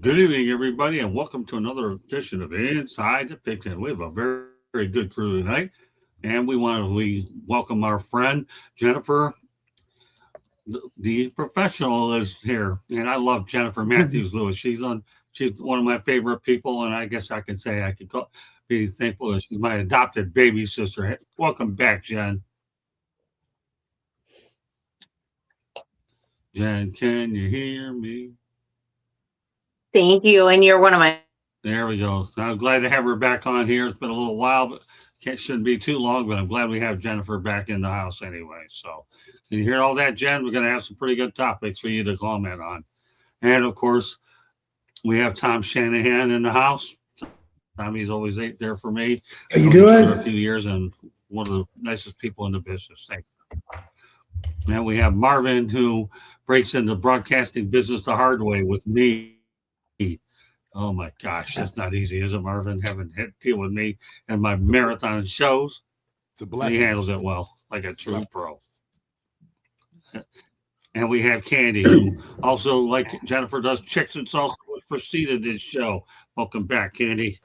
Good evening, everybody, and welcome to another edition of Inside the Pigskin. We have a very good crew tonight, and we welcome our friend Jennifer, the professional, is here, and I love Jennifer Matthews Lewis. She's one of my favorite people, and I guess I can say be thankful that she's my adopted baby sister. Welcome back, Jen. Jen, can you hear me? Thank you. And you're one of my. There we go. So I'm glad to have her back on here. It's been a little while, but shouldn't be too long. But I'm glad we have Jennifer back in the house anyway. So, can you hear all that, Jen? We're going to have some pretty good topics for you to comment on. And of course, we have Tom Shanahan in the house. Tommy's always there for me. How you doing? For a few years, and one of the nicest people in the business. Thank you. And we have Marvin, who breaks into broadcasting business the hard way with me. Oh my gosh, that's not easy, is it, Marvin? Having to deal with me and my marathon shows. It's a blessing. He handles it well, like a true pro. And we have Candy, who also, like Jennifer, does chicks and salsa, which preceded this show. Welcome back, Candy.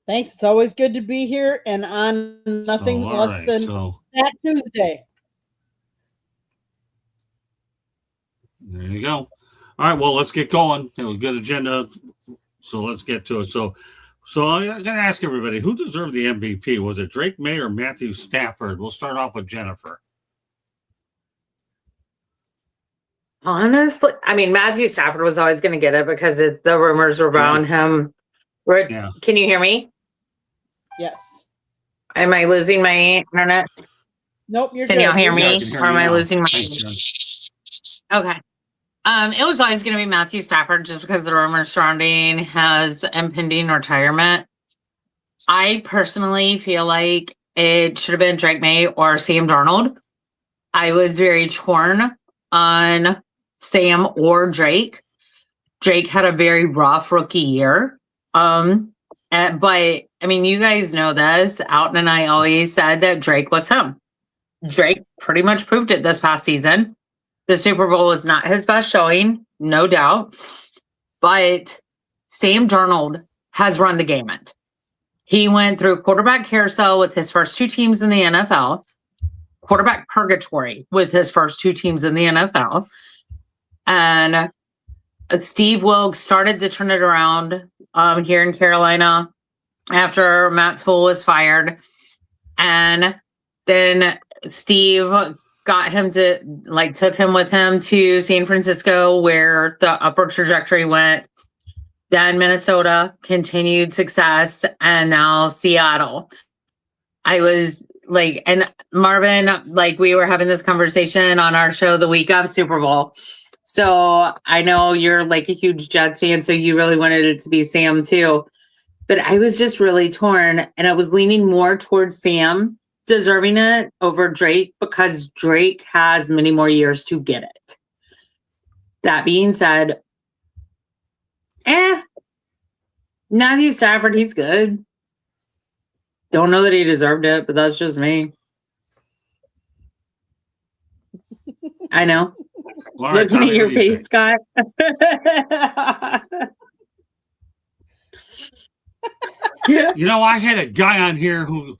Thanks. It's always good to be here and on nothing less than that Tuesday. There you go. All right, well, let's get going. We have a good agenda, so let's get to it. So I'm going to ask everybody, who deserved the MVP? Was it Drake May or Matthew Stafford? We'll start off with Jennifer. Honestly, I mean, Matthew Stafford was always going to get it because the rumors were around him. Yeah. Can you hear me? Yes. Am I losing my internet? Nope, you're Can good. y'all hear me? Yeah, Or am I losing my Thanks, Okay. It was always going to be Matthew Stafford just because the rumors surrounding his impending retirement. I personally feel like it should have been Drake May or Sam Darnold. I was very torn on Sam or Drake. Drake had a very rough rookie year. But I mean, you guys know this. Alton and I always said that Drake was him. Drake pretty much proved it this past season. The Super Bowl was not his best showing, no doubt. But Sam Darnold has run the gamut. He went through quarterback carousel with his first two teams in the NFL, quarterback purgatory with his first two teams in the NFL. And Steve Wilkes started to turn it around here in Carolina after Matt Toole was fired. And then Steve got him to took him with him to San Francisco, where the upward trajectory went. Then Minnesota, continued success, and now Seattle. I was and Marvin, we were having this conversation on our show the week of Super Bowl. So I know you're a huge Jets fan, so you really wanted it to be Sam too. But I was just really torn, and I was leaning more towards Sam deserving it over Drake because Drake has many more years to get it. That being said, Matthew Stafford, he's good. Don't know that he deserved it, but that's just me. I know. All right, Looking at your face, Scott. You know, I had a guy on here who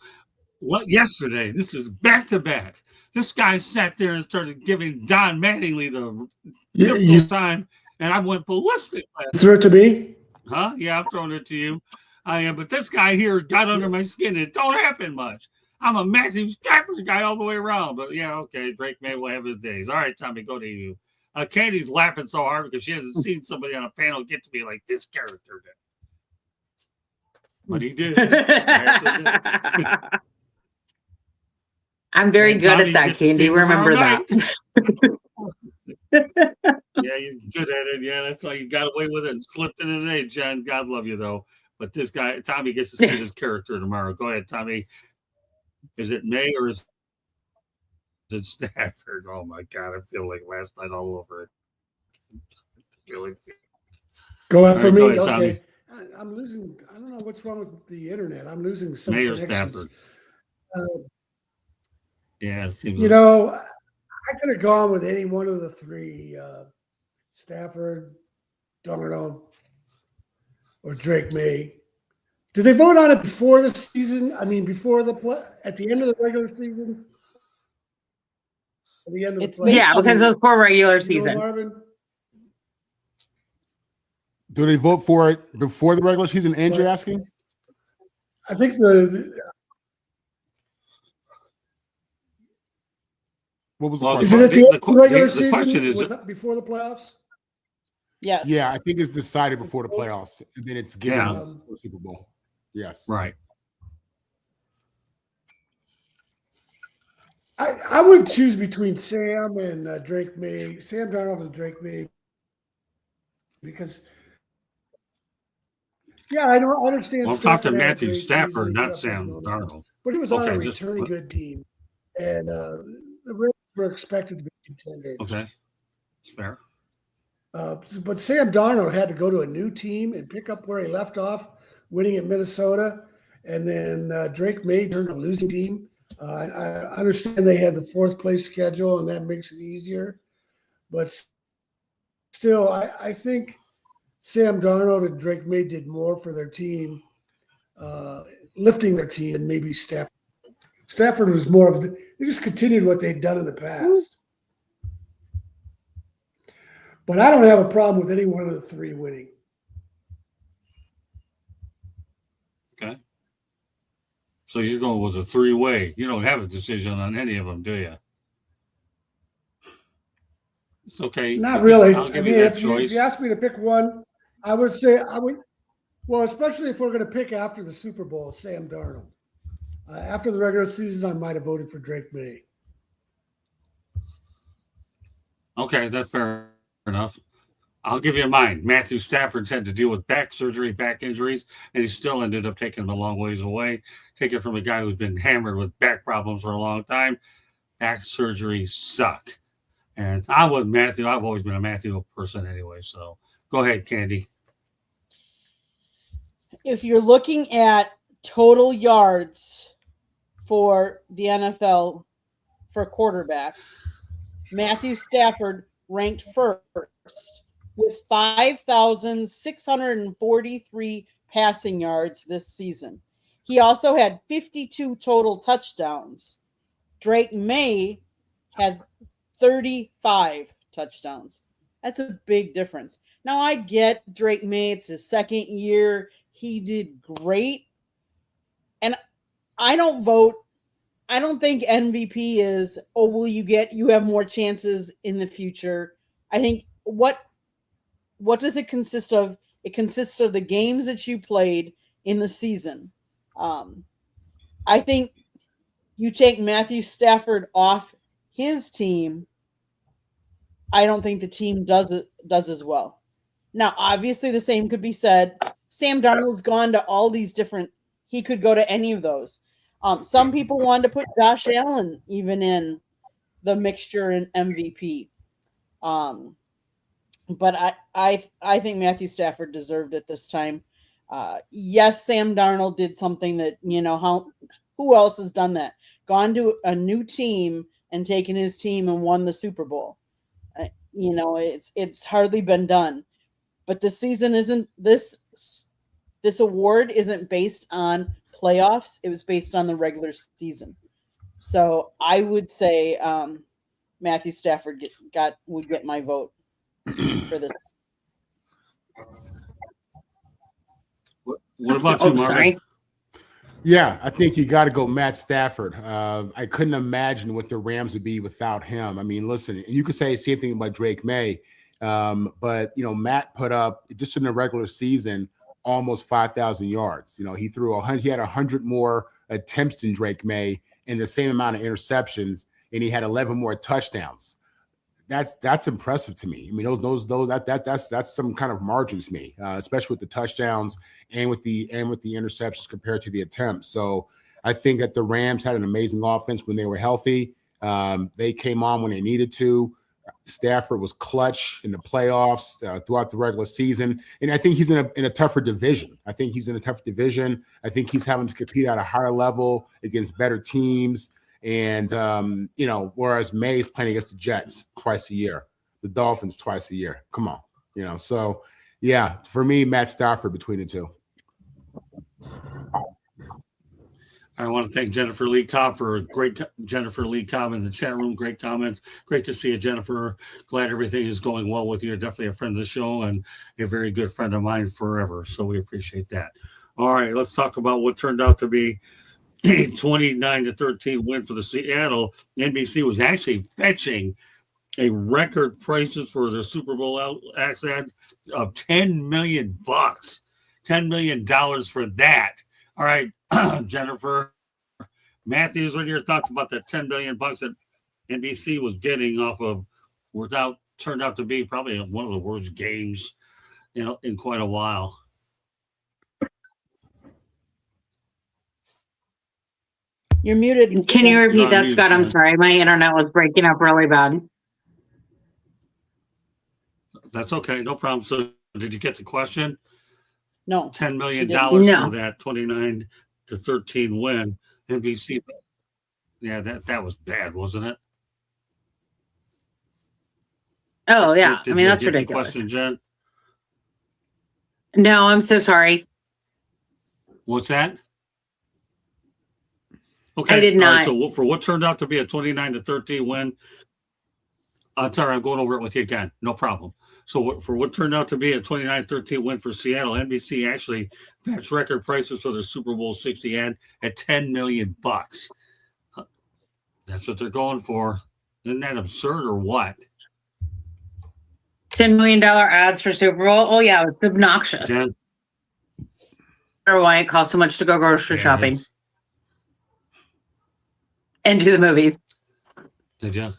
yesterday, this is back to back. This guy sat there and started giving Don Mattingly the time, and I went ballistic. Throw it to me? Huh? Yeah, I'm throwing it to you. I am, but this guy here got under my skin. It don't happen much. I'm a Matthew Stafford guy all the way around, but yeah, okay. Drake May will have his days. All right, Tommy, go to you. Candy's laughing so hard because she hasn't seen somebody on a panel get to be like this character did. But he did. I'm very good at that, Candy. Remember that. Yeah, you're good at it. Yeah, that's why you got away with it and slipped in today, Jen. God love you, though. But this guy, Tommy, gets to see his character tomorrow. Go ahead, Tommy. Is it May or is it Stafford? Oh, my God. I feel like last night all over it. Really Go ahead for me. Go ahead, okay. I'm losing. I don't know what's wrong with the internet. I'm losing some May or connections. Stafford? Yeah, it seems I could have gone with any one of the three. Stafford, Darnold, or Drake May. Did they vote on it before the season? I mean, before at the end of the regular season? At the end of It's the based Yeah, on because it was for regular You know, season. Marvin? Do they vote for it before the regular season? Andrew What? asking. I think What was the Well, question? is it at the end of the the regular the question season is- before the playoffs? Yes. Yeah, I think it's decided before the playoffs, and then it's given Yeah. for the Super Bowl. Yes. Right. I would choose between Sam and Drake May, Sam Darnold and Drake May, because I don't understand. Well, I'm talking Stafford had a Matthew great Stafford, season. He not put up Sam numbers, Darnold. but he was on a Okay, just- returning good team, and the Ravens were expected to be contenders. Okay. It's fair. But Sam Darnold had to go to a new team and pick up where he left off, winning at Minnesota, and then Drake May turned a losing team. I understand they had the fourth place schedule, and that makes it easier. But still, I think Sam Darnold and Drake May did more for their team, lifting their team, than maybe Stafford. Stafford was more of they just continued what they'd done in the past. But I don't have a problem with any one of the three winning. Okay. So you're going with a three-way. You don't have a decision on any of them, do you? It's okay. Not really. I'll give I mean, you that if choice. you asked me to pick one, I would say I would. Well, especially if we're going to pick after the Super Bowl, Sam Darnold. After the regular season, I might have voted for Drake May. Okay, that's fair enough. I'll give you mine. Matthew Stafford's had to deal with back surgery, back injuries, and he still ended up taking them a long ways away. Take it from a guy who's been hammered with back problems for a long time. Back surgery suck. And I'm with Matthew. I've always been a Matthew person anyway. So go ahead, Candy. If you're looking at total yards for the NFL for quarterbacks, Matthew Stafford ranked first with 5,643 passing yards this season. He also had 52 total touchdowns. Drake May had 35 touchdowns. That's a big difference. Now, I get Drake May. It's his second year. He did great. And I don't vote. I don't think MVP is, you have more chances in the future. I think what does it consist of? It consists of the games that you played in the season. I think you take Matthew Stafford off his team, I don't think the team does as well. Now, obviously, the same could be said. Sam Darnold's gone to all these different. He could go to any of those. Some people wanted to put Josh Allen even in the mixture in MVP. But I think Matthew Stafford deserved it this time. Yes, Sam Darnold did something that, who else has done that? Gone to a new team and taken his team and won the Super Bowl. It's hardly been done. But this season isn't this award isn't based on playoffs. It was based on the regular season. So I would say Matthew Stafford would get my vote for this. What about you, Marvin? Sorry. Yeah, I think you got to go Matt Stafford. I couldn't imagine what the Rams would be without him. I mean, listen, you could say the same thing about Drake May, but Matt put up just in the regular season almost 5,000 yards. He had 100 more attempts than Drake May and the same amount of interceptions, and he had 11 more touchdowns. That's impressive to me. I mean, that's some kind of margin to me, especially with the touchdowns and with the interceptions compared to the attempts. So I think that the Rams had an amazing offense when they were healthy. They came on when they needed to. Stafford was clutch in the playoffs throughout the regular season, and I think he's in a tougher division. I think he's having to compete at a higher level against better teams. And, whereas May's playing against the Jets twice a year, the Dolphins twice a year. Come on, so Yeah, for me, Matt Stafford between the two. I want to thank Jennifer Lee Cobb for Jennifer Lee Cobb in the chat room. Great comments. Great to see you, Jennifer. Glad everything is going well with you. You're definitely a friend of the show and a very good friend of mine forever. So we appreciate that. All right, let's talk about what turned out to be a 29-13 win for the Seattle. NBC was actually fetching a record prices for their Super Bowl access of $10 million. $10 million for that. All right, Jennifer Matthews, what are your thoughts about that $10 million that NBC was getting off of turned out to be probably one of the worst games, in quite a while? You're muted. Can you repeat You're on that, mute, Scott? I'm Jen. sorry. My internet was breaking up really bad. That's okay, no problem. So did you get the question? No. $10 million No. for that 29-13 win. NBC. Yeah, that was bad, wasn't it? Oh, yeah. Did I mean, you that's get the ridiculous. question, Jen? No, I'm so sorry. What's that? Okay. I did All right, not. so for what turned out to be a 29-13 win, sorry, I'm going over it with you again. No problem. So for what turned out to be a 29-13 win for Seattle, NBC actually fetched record prices for their Super Bowl 60 ad at $10 million. That's what they're going for. Isn't that absurd or what? $10 million ads for Super Bowl. Oh, yeah. It's obnoxious. Jen? I don't know why it costs so much to go grocery Yeah, shopping yes. and to the movies. Did you?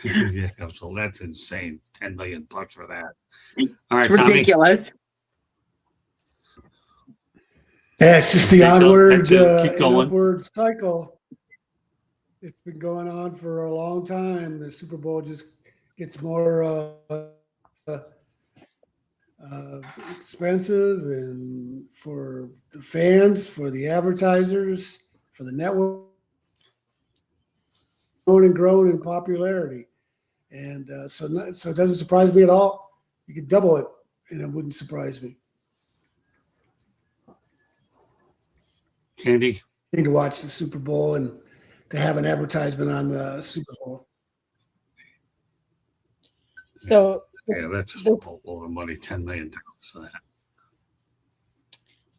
Yeah, so that's insane. $10 million for that. All right, It's Tommy. ridiculous. Yeah, it's just the Keep onward, keep going. upward cycle. It's been going on for a long time. The Super Bowl just gets more expensive, and for the fans, for the advertisers, for the network, growing in popularity. And so it doesn't surprise me at all. You could double it, and it wouldn't surprise me. Candy? To watch the Super Bowl and to have an advertisement on the Super Bowl. So Yeah, that's just a boatload of money, $10 million for that.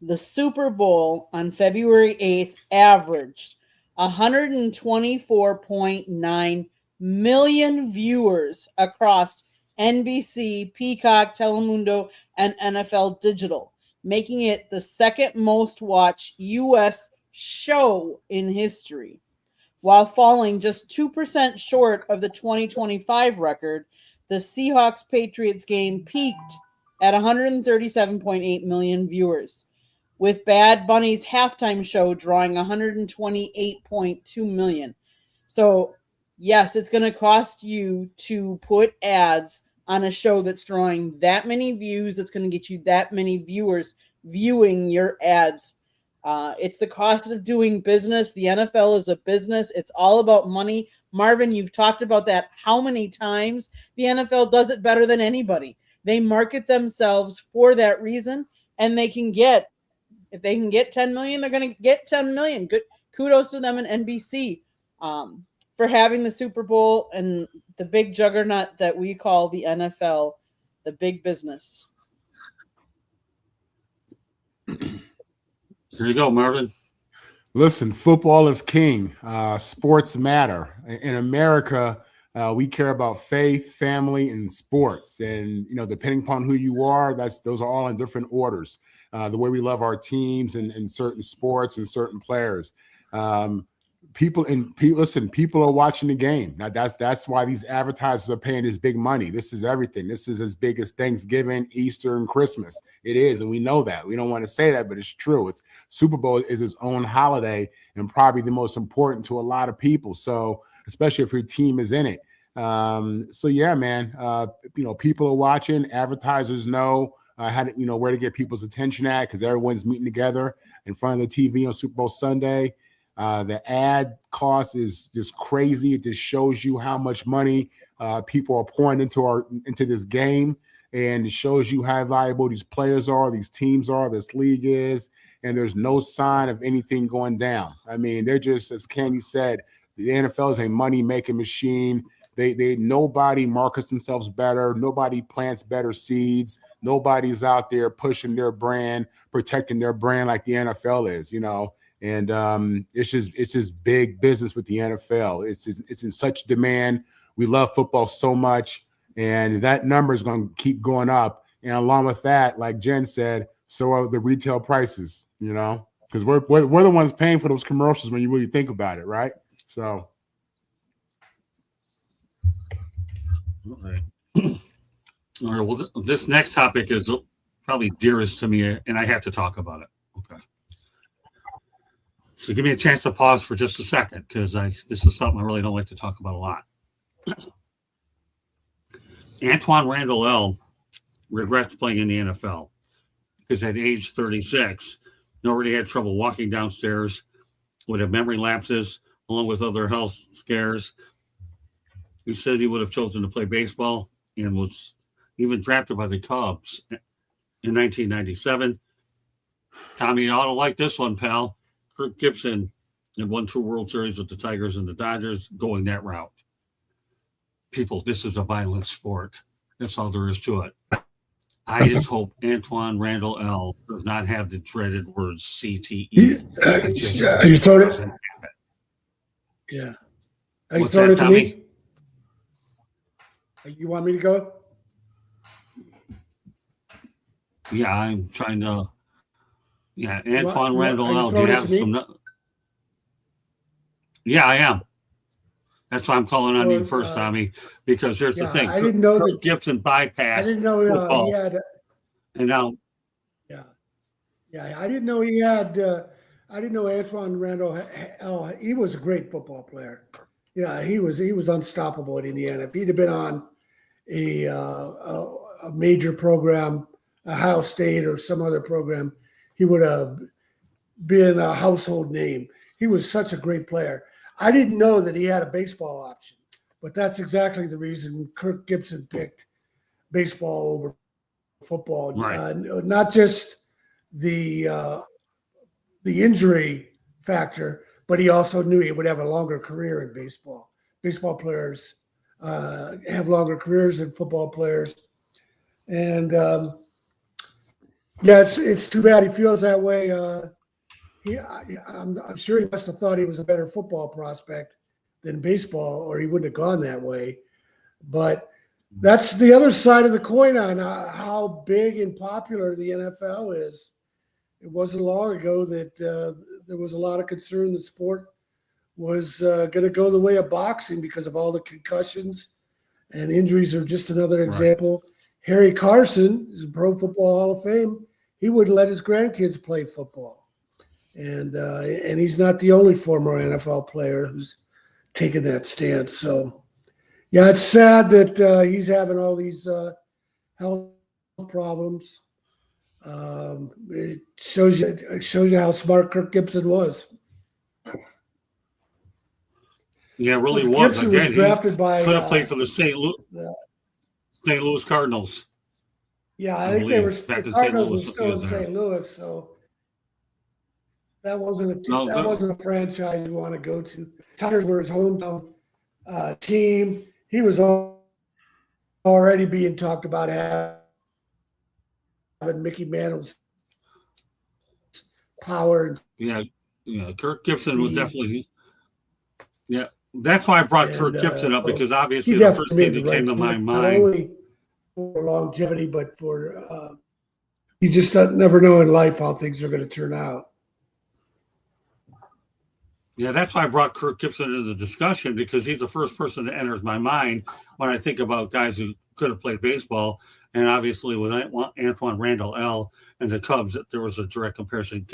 the Super Bowl on February 8th averaged 124.9 million viewers across NBC, Peacock, Telemundo, and NFL Digital, making it the second most watched U.S. show in history. While falling just 2% short of the 2025 record, the Seahawks-Patriots game peaked at 137.8 million viewers, with Bad Bunny's halftime show drawing 128.2 million. So, yes, it's going to cost you to put ads on a show that's drawing that many views. It's going to get you that many viewers viewing your ads. It's the cost of doing business. The NFL is a business. It's all about money. Marvin, you've talked about that how many times? The NFL does it better than anybody. They market themselves for that reason, and they can get, if they can get 10 million, they're going to get 10 million. Good. Kudos to them and NBC for having the Super Bowl and the big juggernaut that we call the NFL, the big business. Here you go, Marvin. Listen, football is king. Sports matter. In America, we care about faith, family, and sports. And, depending upon who you are, those are all in different orders. The way we love our teams and certain sports and certain players. People are watching the game. Now that's why these advertisers are paying this big money. This is everything. This is as big as Thanksgiving, Easter, and Christmas. It is, and we know that. We don't want to say that, but it's true. It's Super Bowl is its own holiday and probably the most important to a lot of people. So especially if your team is in it. So yeah, man. People are watching. Advertisers know how to, where to get people's attention at, because everyone's meeting together in front of the TV on Super Bowl Sunday. The ad cost is just crazy. It just shows you how much money people are pouring into this game, and it shows you how valuable these players are, these teams are, this league is, and there's no sign of anything going down. I mean, they're just, as Candy said, the NFL is a money-making machine. Nobody markets themselves better. Nobody plants better seeds. Nobody's out there pushing their brand, protecting their brand like the NFL is, And it's just big business with the NFL. It's in such demand. We love football so much, and that number is going to keep going up. And along with that, like Jen said, so are the retail prices. Because we're the ones paying for those commercials when you really think about it, right? So. All right. All right. Well, this next topic is probably dearest to me, and I have to talk about it. Okay. So give me a chance to pause for just a second, because this is something I really don't like to talk about a lot. Antoine Randall L. regrets playing in the NFL because at age 36, he already had trouble walking downstairs, would have memory lapses, along with other health scares. He says he would have chosen to play baseball and was even drafted by the Cubs in 1997. Tommy, you ought to like this one, pal. Kirk Gibson had won 2 World Series with the Tigers and the Dodgers going that route. People, this is a violent sport. That's all there is to it. I just hope Antoine Randall L. does not have the dreaded words CTE. Are you throwing it? Yeah. Are you throwing it to me? You want me to go? Yeah, I'm trying to. Yeah, Antoine Randall L. Do you have some? Yeah, I am. That's why I'm calling on you first, Tommy. Because here's the thing: I didn't know Kirk Gibson bypassed. I didn't know he had. And now. Yeah, I didn't know he had. I didn't know Antoine Randall L. He was a great football player. Yeah, he was unstoppable in Indiana. If he'd have been on a major program, Ohio State or some other program, he would have been a household name. He was such a great player. I didn't know that he had a baseball option, but that's exactly the reason Kirk Gibson picked baseball over football. Right. Not just the injury factor, but he also knew he would have a longer career in baseball. Baseball players have longer careers than football players. And it's too bad he feels that way. I'm sure he must have thought he was a better football prospect than baseball, or he wouldn't have gone that way. But that's the other side of the coin on how big and popular the NFL is. It wasn't long ago that there was a lot of concern the sport was going to go the way of boxing because of all the concussions, and injuries are just another example. Right. Harry Carson is a Pro Football Hall of Fame. He wouldn't let his grandkids play football. And he's not the only former NFL player who's taken that stance. So, yeah, it's sad that he's having all these health problems. It shows you how smart Kirk Gibson was. Yeah, it really was. Gibson Again, was drafted by could have played for the St. Louis Cardinals. Yeah, I think they were. The Cardinals were still in St. Louis, so that wasn't a franchise you want to go to. Tigers were his hometown team. He was already being talked about having Mickey Mantle's power. Yeah. Kirk Gibson was definitely. Yeah, that's why I brought Kirk Gibson up, because obviously the first thing that came to my mind. Not only for longevity, but for you just never know in life how things are going to turn out. Yeah, that's why I brought Kirk Gibson into the discussion, because he's the first person that enters my mind when I think about guys who could have played baseball. And obviously with Antoine Randall L. and the Cubs, there was a direct comparison.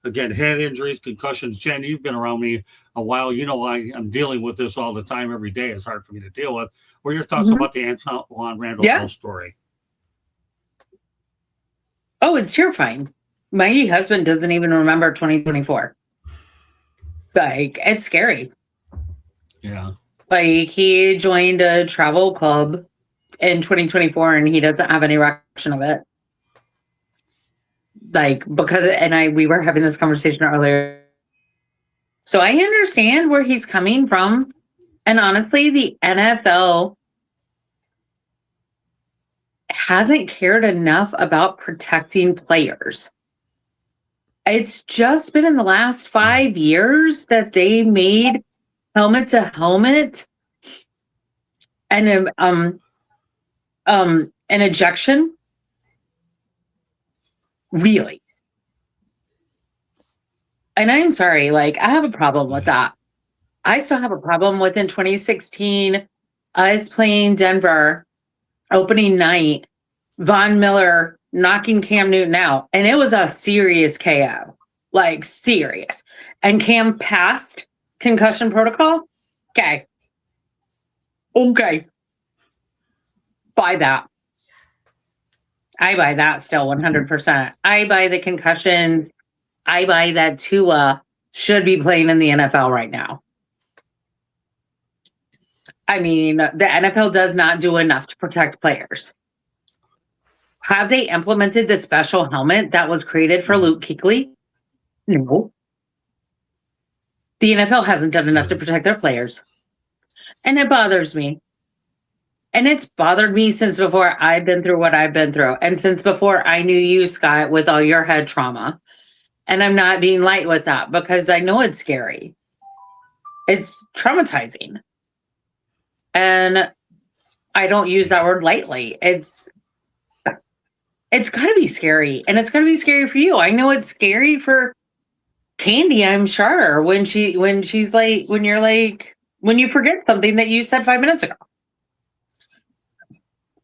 Again, head injuries, concussions. Jen, you've been around me a while. You know, I'm dealing with this all the time, every day. It's hard for me to deal with. What are your thoughts about the Antoine Randall L. story? Oh, it's terrifying. My husband doesn't even remember 2024. Like, it's scary. Yeah. Like, he joined a travel club in 2024 and he doesn't have any recollection of it. Like, because, we were having this conversation earlier. So I understand where he's coming from. And honestly, the NFL hasn't cared enough about protecting players. It's just been in the last 5 years that they made helmet to helmet and an ejection. Really. And I'm sorry, like, I have a problem with that. I still have a problem with in 2016 us playing Denver opening night, Von Miller knocking Cam Newton out, and it was a serious KO, like serious. And Cam passed concussion protocol. Okay. Buy that. I buy that still 100%. I buy the concussions. I buy that Tua should be playing in the NFL right now. I mean, the NFL does not do enough to protect players. Have they implemented the special helmet that was created for Luke Kuechly? No. The NFL hasn't done enough to protect their players. And it bothers me. And it's bothered me since before I've been through what I've been through. And since before I knew you, Scott, with all your head trauma. And I'm not being light with that because I know it's scary. It's traumatizing. And I don't use that word lightly. It's got to be scary. And it's got to be scary for you. I know it's scary for Candy, I'm sure, when she's like, when you forget something that you said 5 minutes ago.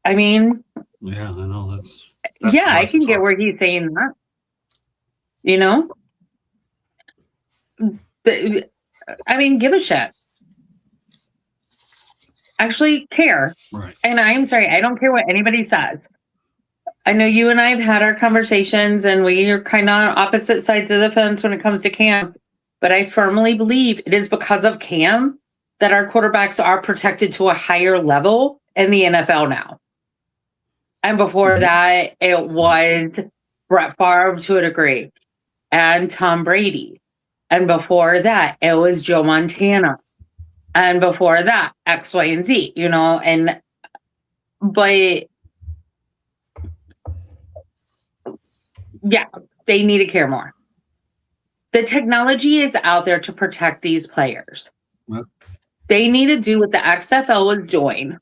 I mean, yeah, I know that's yeah, I can get where he's saying that. You know? I mean, give a shit. Actually care. Right. And I'm sorry, I don't care what anybody says. I know you and I have had our conversations and we are kind of on opposite sides of the fence when it comes to Cam, but I firmly believe it is because of Cam that our quarterbacks are protected to a higher level in the NFL now. And before that, it was Brett Favre to a degree and Tom Brady. And before that, it was Joe Montana. And before that, X, Y, and Z, you know, but yeah, they need to care more. The technology is out there to protect these players. Well, they need to do what the XFL was doing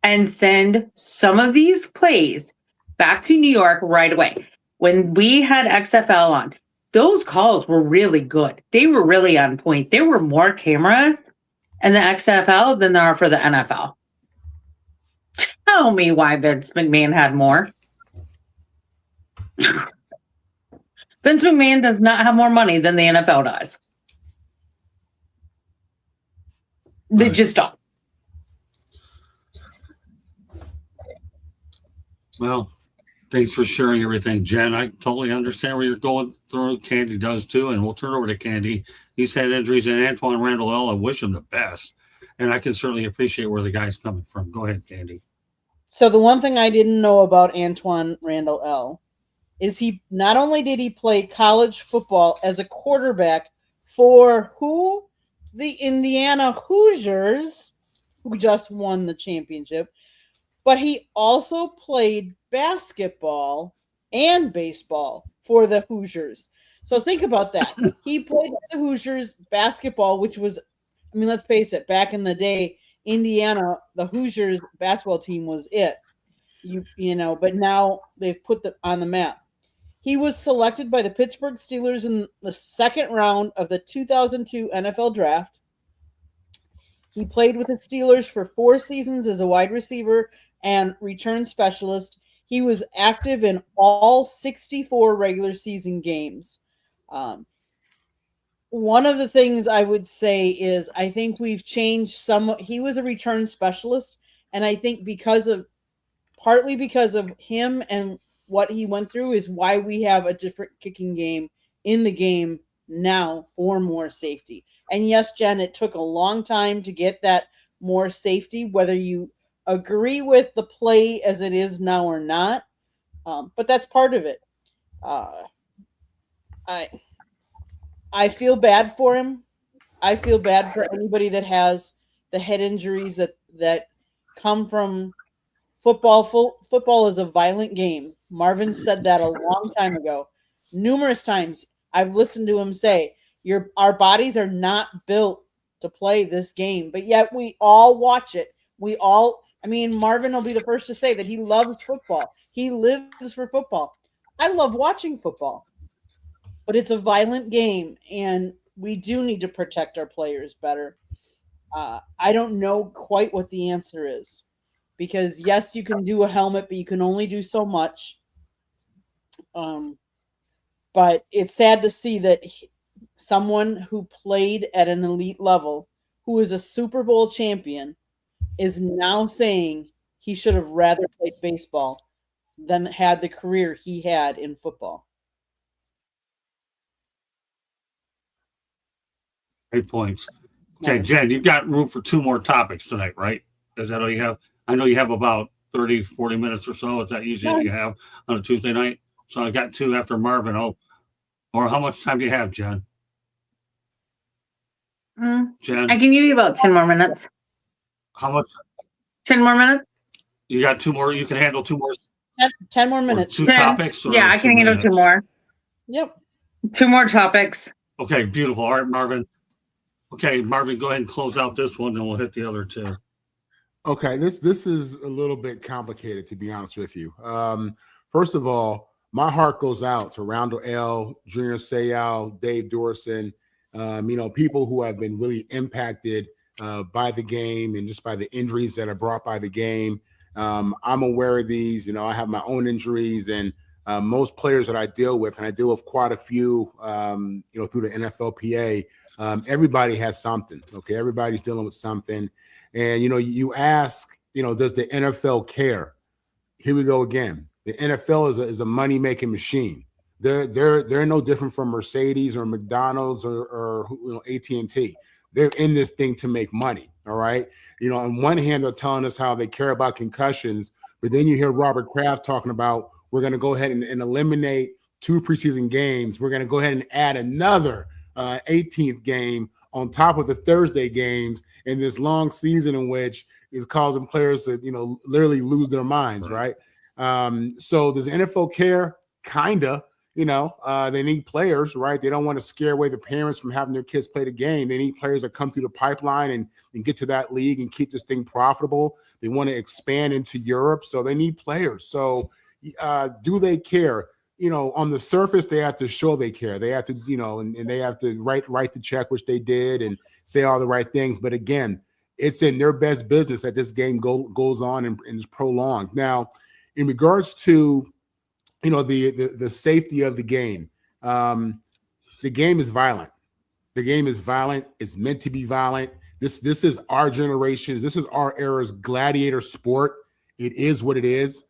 and send some of these plays back to New York right away. When we had XFL on, those calls were really good. They were really on point. There were more cameras in the XFL than there are for the NFL. Tell me why Vince McMahon had more. Vince McMahon does not have more money than the NFL does. They just don't. Well, thanks for sharing everything, Jen. I totally understand where you're going through. Candy does too, and we'll turn over to Candy. He's had injuries, and Antoine Randall L. I wish him the best, and I can certainly appreciate where the guy's coming from. Go ahead, Candy. So the one thing I didn't know about Antoine Randall L. is he not only did he play college football as a quarterback for who? The Indiana Hoosiers, who just won the championship, but he also played basketball and baseball for the Hoosiers. So think about that. He played with the Hoosiers basketball, which was, I mean, let's face it, back in the day, Indiana, the Hoosiers basketball team was it. You know, but now they've put them on the map. He was selected by the Pittsburgh Steelers in the second round of the 2002 NFL Draft. He played with the Steelers for 4 seasons as a wide receiver and return specialist. He was active in all 64 regular season games. One of the things I would say is I think we've changed some. He was a return specialist, and I think partly because of him and what he went through is why we have a different kicking game in the game now for more safety. And yes, Jen, it took a long time to get that more safety, whether you agree with the play as it is now or not. But that's part of it. I feel bad for him. I feel bad for anybody that has the head injuries that come from football. Football is a violent game. Marvin said that a long time ago. Numerous times I've listened to him say, our bodies are not built to play this game, but yet we all watch it. Marvin will be the first to say that he loves football. He lives for football. I love watching football, but it's a violent game, and we do need to protect our players better. I don't know quite what the answer is, because yes, you can do a helmet, but you can only do so much. But it's sad to see that someone who played at an elite level, who is a Super Bowl champion, is now saying he should have rather played baseball than had the career he had in football. 8 points. Okay, Jen, you've got room for 2 more topics tonight, right? Is that all you have? I know you have about 30, 40 minutes or so. Is that usually what you have on a Tuesday night? So I got 2 after Marvin. Oh, or how much time do you have, Jen? Jen, I can give you about 10 more minutes. how much? 10 more minutes? You got 2 more? You can handle 2 more? 10 more minutes. 2 topics? Yeah, I can handle 2 more. Yep. 2 more topics. Okay, beautiful. All right, Marvin. Okay, Marvin, go ahead and close out this one, then we'll hit the other 2. Okay, this is a little bit complicated, to be honest with you. First of all, my heart goes out to Roundel L, Junior Seau, Dave Dorson, people who have been really impacted by the game and just by the injuries that are brought by the game. I'm aware of these. I have my own injuries, and most players that I deal with, and I deal with quite a few, through the NFLPA, everybody has something. Okay, everybody's dealing with something. And, you ask, does the NFL care? Here we go again. The NFL is a money-making machine. They're no different from Mercedes or McDonald's or AT&T. They're in this thing to make money, all right? On one hand, they're telling us how they care about concussions, but then you hear Robert Kraft talking about we're going to go ahead and eliminate 2 preseason games. We're going to go ahead and add another 18th game on top of the Thursday games in this long season, in which is causing players to, literally lose their minds, right? So does the NFL care? Kinda. They need players, right? They don't want to scare away the parents from having their kids play the game. They need players that come through the pipeline and get to that league and keep this thing profitable. They want to expand into Europe, so they need players. So do they care? On the surface, they have to show they care. They have to, and they have to write the check, which they did, and say all the right things. But again, it's in their best business that this game goes on and is prolonged. Now, in regards to, the safety of the game is violent. The game is violent. It's meant to be violent. This is our generation. This is our era's gladiator sport. It is what it is.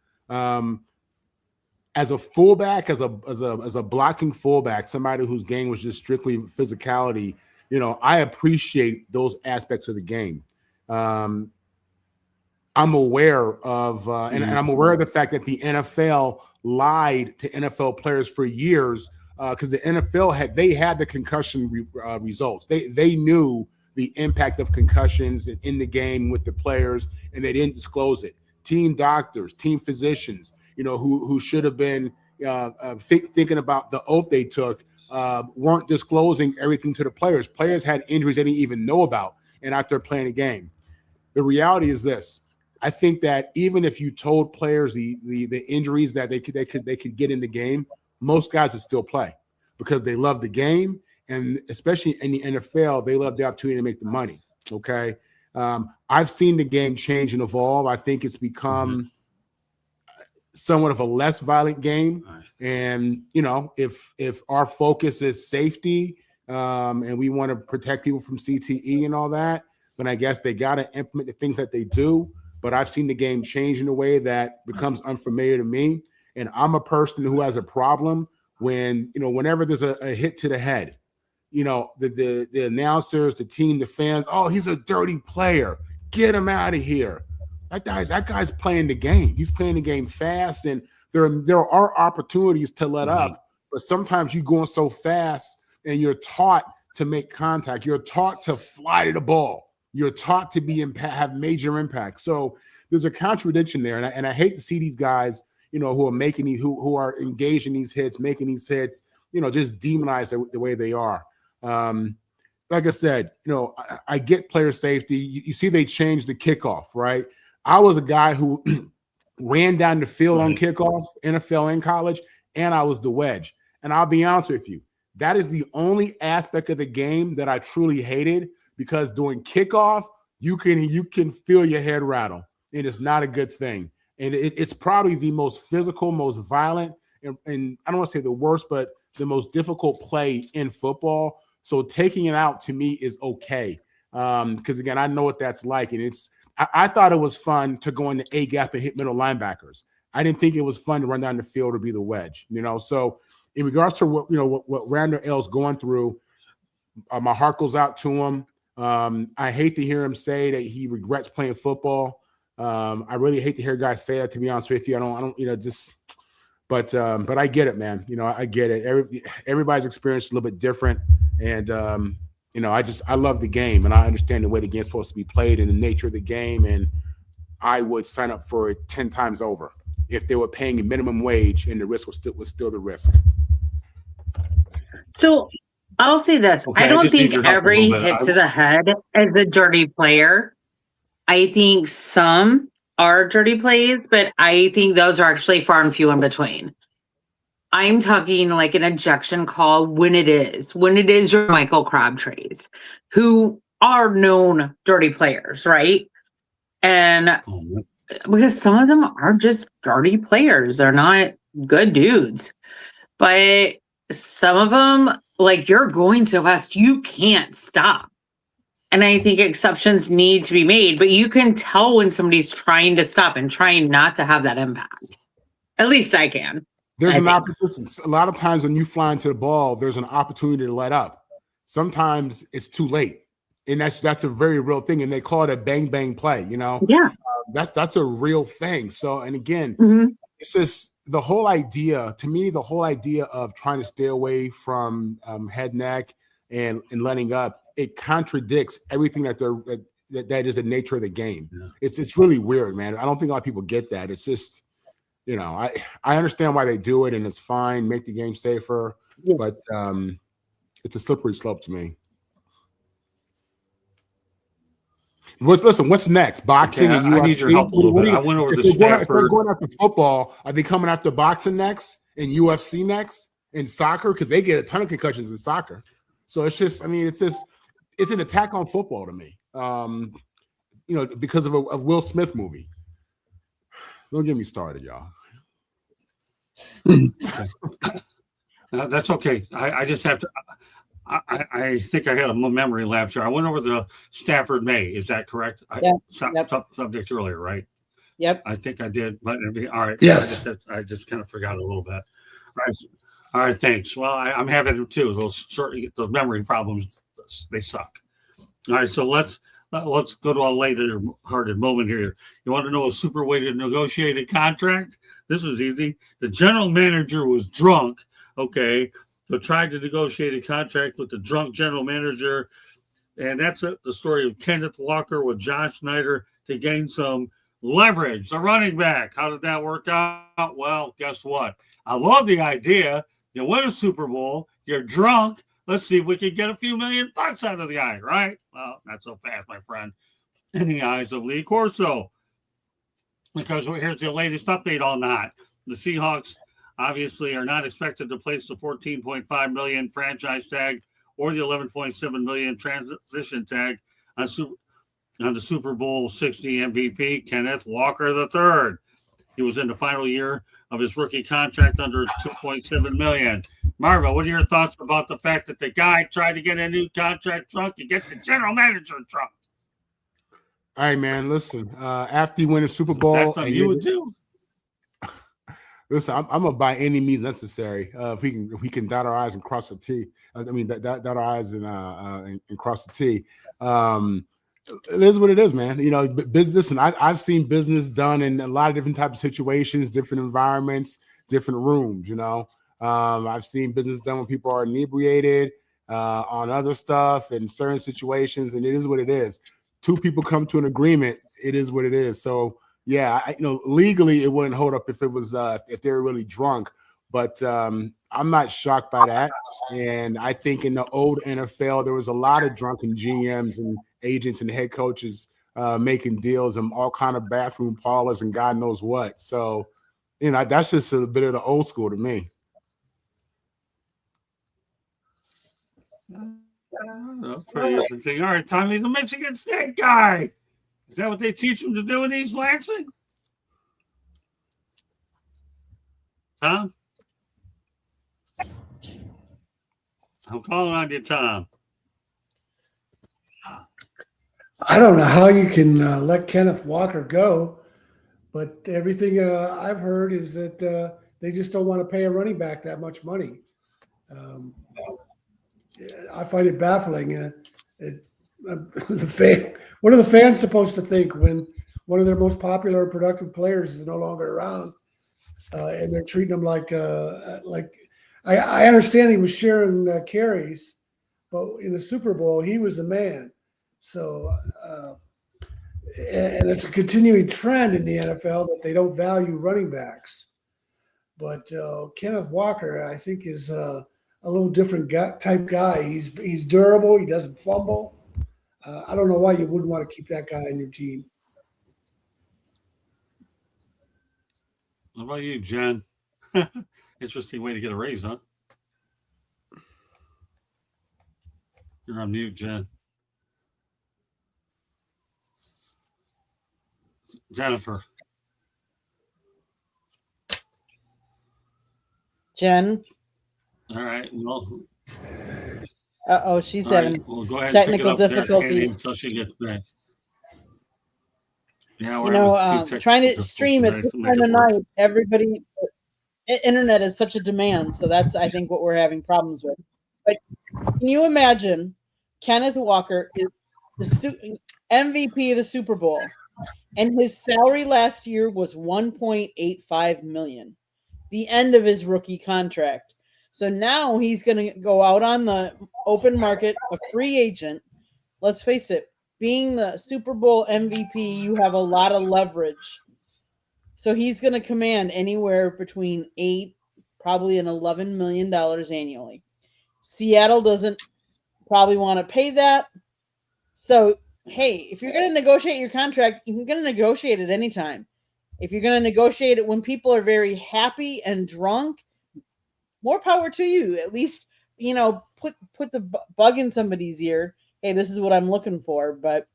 As a fullback, as a blocking fullback, somebody whose game was just strictly physicality, I appreciate those aspects of the game. I'm aware of, and I'm aware of the fact that the NFL lied to NFL players for years because the NFL had the concussion results. They knew the impact of concussions in the game with the players, and they didn't disclose it. Team doctors, team physicians, who should have been thinking about the oath they took, weren't disclosing everything to the players. Players had injuries they didn't even know about, and out there playing a game. The reality is this. I think that even if you told players the injuries that they could get in the game, most guys would still play because they love the game, and especially in the NFL, they love the opportunity to make the money. Okay, I've seen the game change and evolve. I think it's become somewhat of a less violent game, and if our focus is safety and we want to protect people from CTE and all that, then I guess they got to implement the things that they do. But I've seen the game change in a way that becomes unfamiliar to me. And I'm a person who has a problem when, whenever there's a hit to the head, the announcers, the team, the fans, oh, he's a dirty player. Get him out of here. That guy's playing the game. He's playing the game fast, and there are opportunities to let up, but sometimes you're going so fast and you're taught to make contact. You're taught to fly to the ball. You're taught to have major impact. So there's a contradiction there, and I hate to see these guys, who are making who are engaged in these hits, making these hits, just demonize the way they are. Like I said, I get player safety. You see, they changed the kickoff, right? I was a guy who ran down the field on kickoff, NFL and college, and I was the wedge. And I'll be honest with you, that is the only aspect of the game that I truly hated, because during kickoff, you can feel your head rattle. It is not a good thing. And it's probably the most physical, most violent, and I don't want to say the worst, but the most difficult play in football. So taking it out to me is okay. Because again, I know what that's like. And I thought it was fun to go into A gap and hit middle linebackers. I didn't think it was fun to run down the field or be the wedge, So in regards to what Randall L's going through, my heart goes out to him. I hate to hear him say that he regrets playing football. I really hate to hear guys say that, to be honest with you. I don't, but I get it, man. I get it. Everybody's experience is a little bit different. And, I love the game, and I understand the way the game's supposed to be played and the nature of the game. And I would sign up for it 10 times over if they were paying a minimum wage and the risk was still the risk. So I'll say this. Okay, I don't think every hit to the head is a dirty player. I think some are dirty plays, but I think those are actually far and few in between. I'm talking like an ejection call when it is your Michael Crabtrees, who are known dirty players, right? And because some of them are just dirty players, they're not good dudes. But some of them, like, you're going so fast, you can't stop. And I think exceptions need to be made, but you can tell when somebody's trying to stop and trying not to have that impact. At least I can. There's an opportunity. A lot of times when you fly into the ball, there's an opportunity to let up. Sometimes it's too late. And that's a very real thing. And they call it a bang, bang play, Yeah. That's a real thing. So, and again, it's just the whole idea, to me, the whole idea of trying to stay away from head, neck, and letting up, it contradicts everything that is the nature of the game. Yeah. It's really weird, man. I don't think a lot of people get that. It's just, I understand why they do it, and it's fine, make the game safer, but it's a slippery slope to me. What's next? Boxing? Okay, and I need your help a little bit. I went over the Stafford. If they're going after football, are they coming after boxing next and UFC next and soccer? Because they get a ton of concussions in soccer. So it's just, it's an attack on football to me. Because of a Will Smith movie. Don't get me started, y'all. Okay. That's okay. I just have to. I think I had a memory lapse here. I went over the Stafford May. Is that correct? Yep. Subject earlier, right? Yep. I think I did. But all right. Yes. I just kind of forgot a little bit. All right. Thanks. Well, I'm having them too. Those memory problems, they suck. All right. So let's go to a later-hearted moment here. You want to know a super way to negotiate a contract? This was easy. The general manager was drunk. Okay. So tried to negotiate a contract with the drunk general manager. And that's the story of Kenneth Walker with John Schneider to gain some leverage. The running back. How did that work out? Well, guess what? I love the idea. You win a Super Bowl. You're drunk. Let's see if we can get a few $1 million out of the eye, right? Well, not so fast, my friend, in the eyes of Lee Corso. Because here's the latest update on that. The Seahawks obviously are not expected to place the $14.5 million franchise tag or the $11.7 million transition tag on the Super Bowl 60 MVP, Kenneth Walker III. He was in the final year of his rookie contract under $2.7 million. Marva, what are your thoughts about the fact that the guy tried to get a new contract drunk and get the general manager drunk? All right, man. Listen, after you win a Super Bowl, that's something you would do. Listen, I'm gonna by any means necessary. If we can dot our I's and cross our T. I mean, dot our I's and cross the T. It is what it is, man. You know, business, and I've seen business done in a lot of different types of situations, different environments, different rooms. You know, I've seen business done when people are inebriated, on other stuff in certain situations, and it is what it is. Two people come to an agreement. It is what it is. So. Yeah, legally it wouldn't hold up if it was if they were really drunk, but I'm not shocked by that. And I think in the old NFL there was a lot of drunken GMs and agents and head coaches making deals and all kind of bathroom parlors and God knows what. So, that's just a bit of the old school to me. That's pretty interesting. All right, Tom, he's a Michigan State guy. Is that what they teach him to do in East Lansing? Tom? I'm calling on you, Tom. I don't know how you can let Kenneth Walker go, but everything I've heard is that they just don't want to pay a running back that much money. I find it baffling. What are the fans supposed to think when one of their most popular and productive players is no longer around, and they're treating them like I understand he was sharing carries, but in the Super Bowl he was the man. So, and it's a continuing trend in the NFL that they don't value running backs. But Kenneth Walker, I think, is a little different type guy. He's durable. He doesn't fumble. I don't know why you wouldn't want to keep that guy on your team. How about you, Jen? Interesting way to get a raise, huh? You're on mute, Jen. Jennifer. Jen. All right. Well. She's all having right, well, go ahead technical and pick it up difficulties there, until she gets back. Yeah, trying to stream it this time of night. Everybody, internet is such a demand, so that's I think what we're having problems with. But can you imagine Kenneth Walker is the MVP of the Super Bowl, and his salary last year was $1.85 million, the end of his rookie contract. So now he's going to go out on the open market, a free agent. Let's face it, being the Super Bowl MVP, you have a lot of leverage. So he's going to command anywhere between $8, probably an $11 million annually. Seattle doesn't probably want to pay that. So, hey, if you're going to negotiate your contract, you're going to negotiate it anytime. If you're going to negotiate it when people are very happy and drunk, more power to you. At least, put the bug in somebody's ear. Hey, this is what I'm looking for. But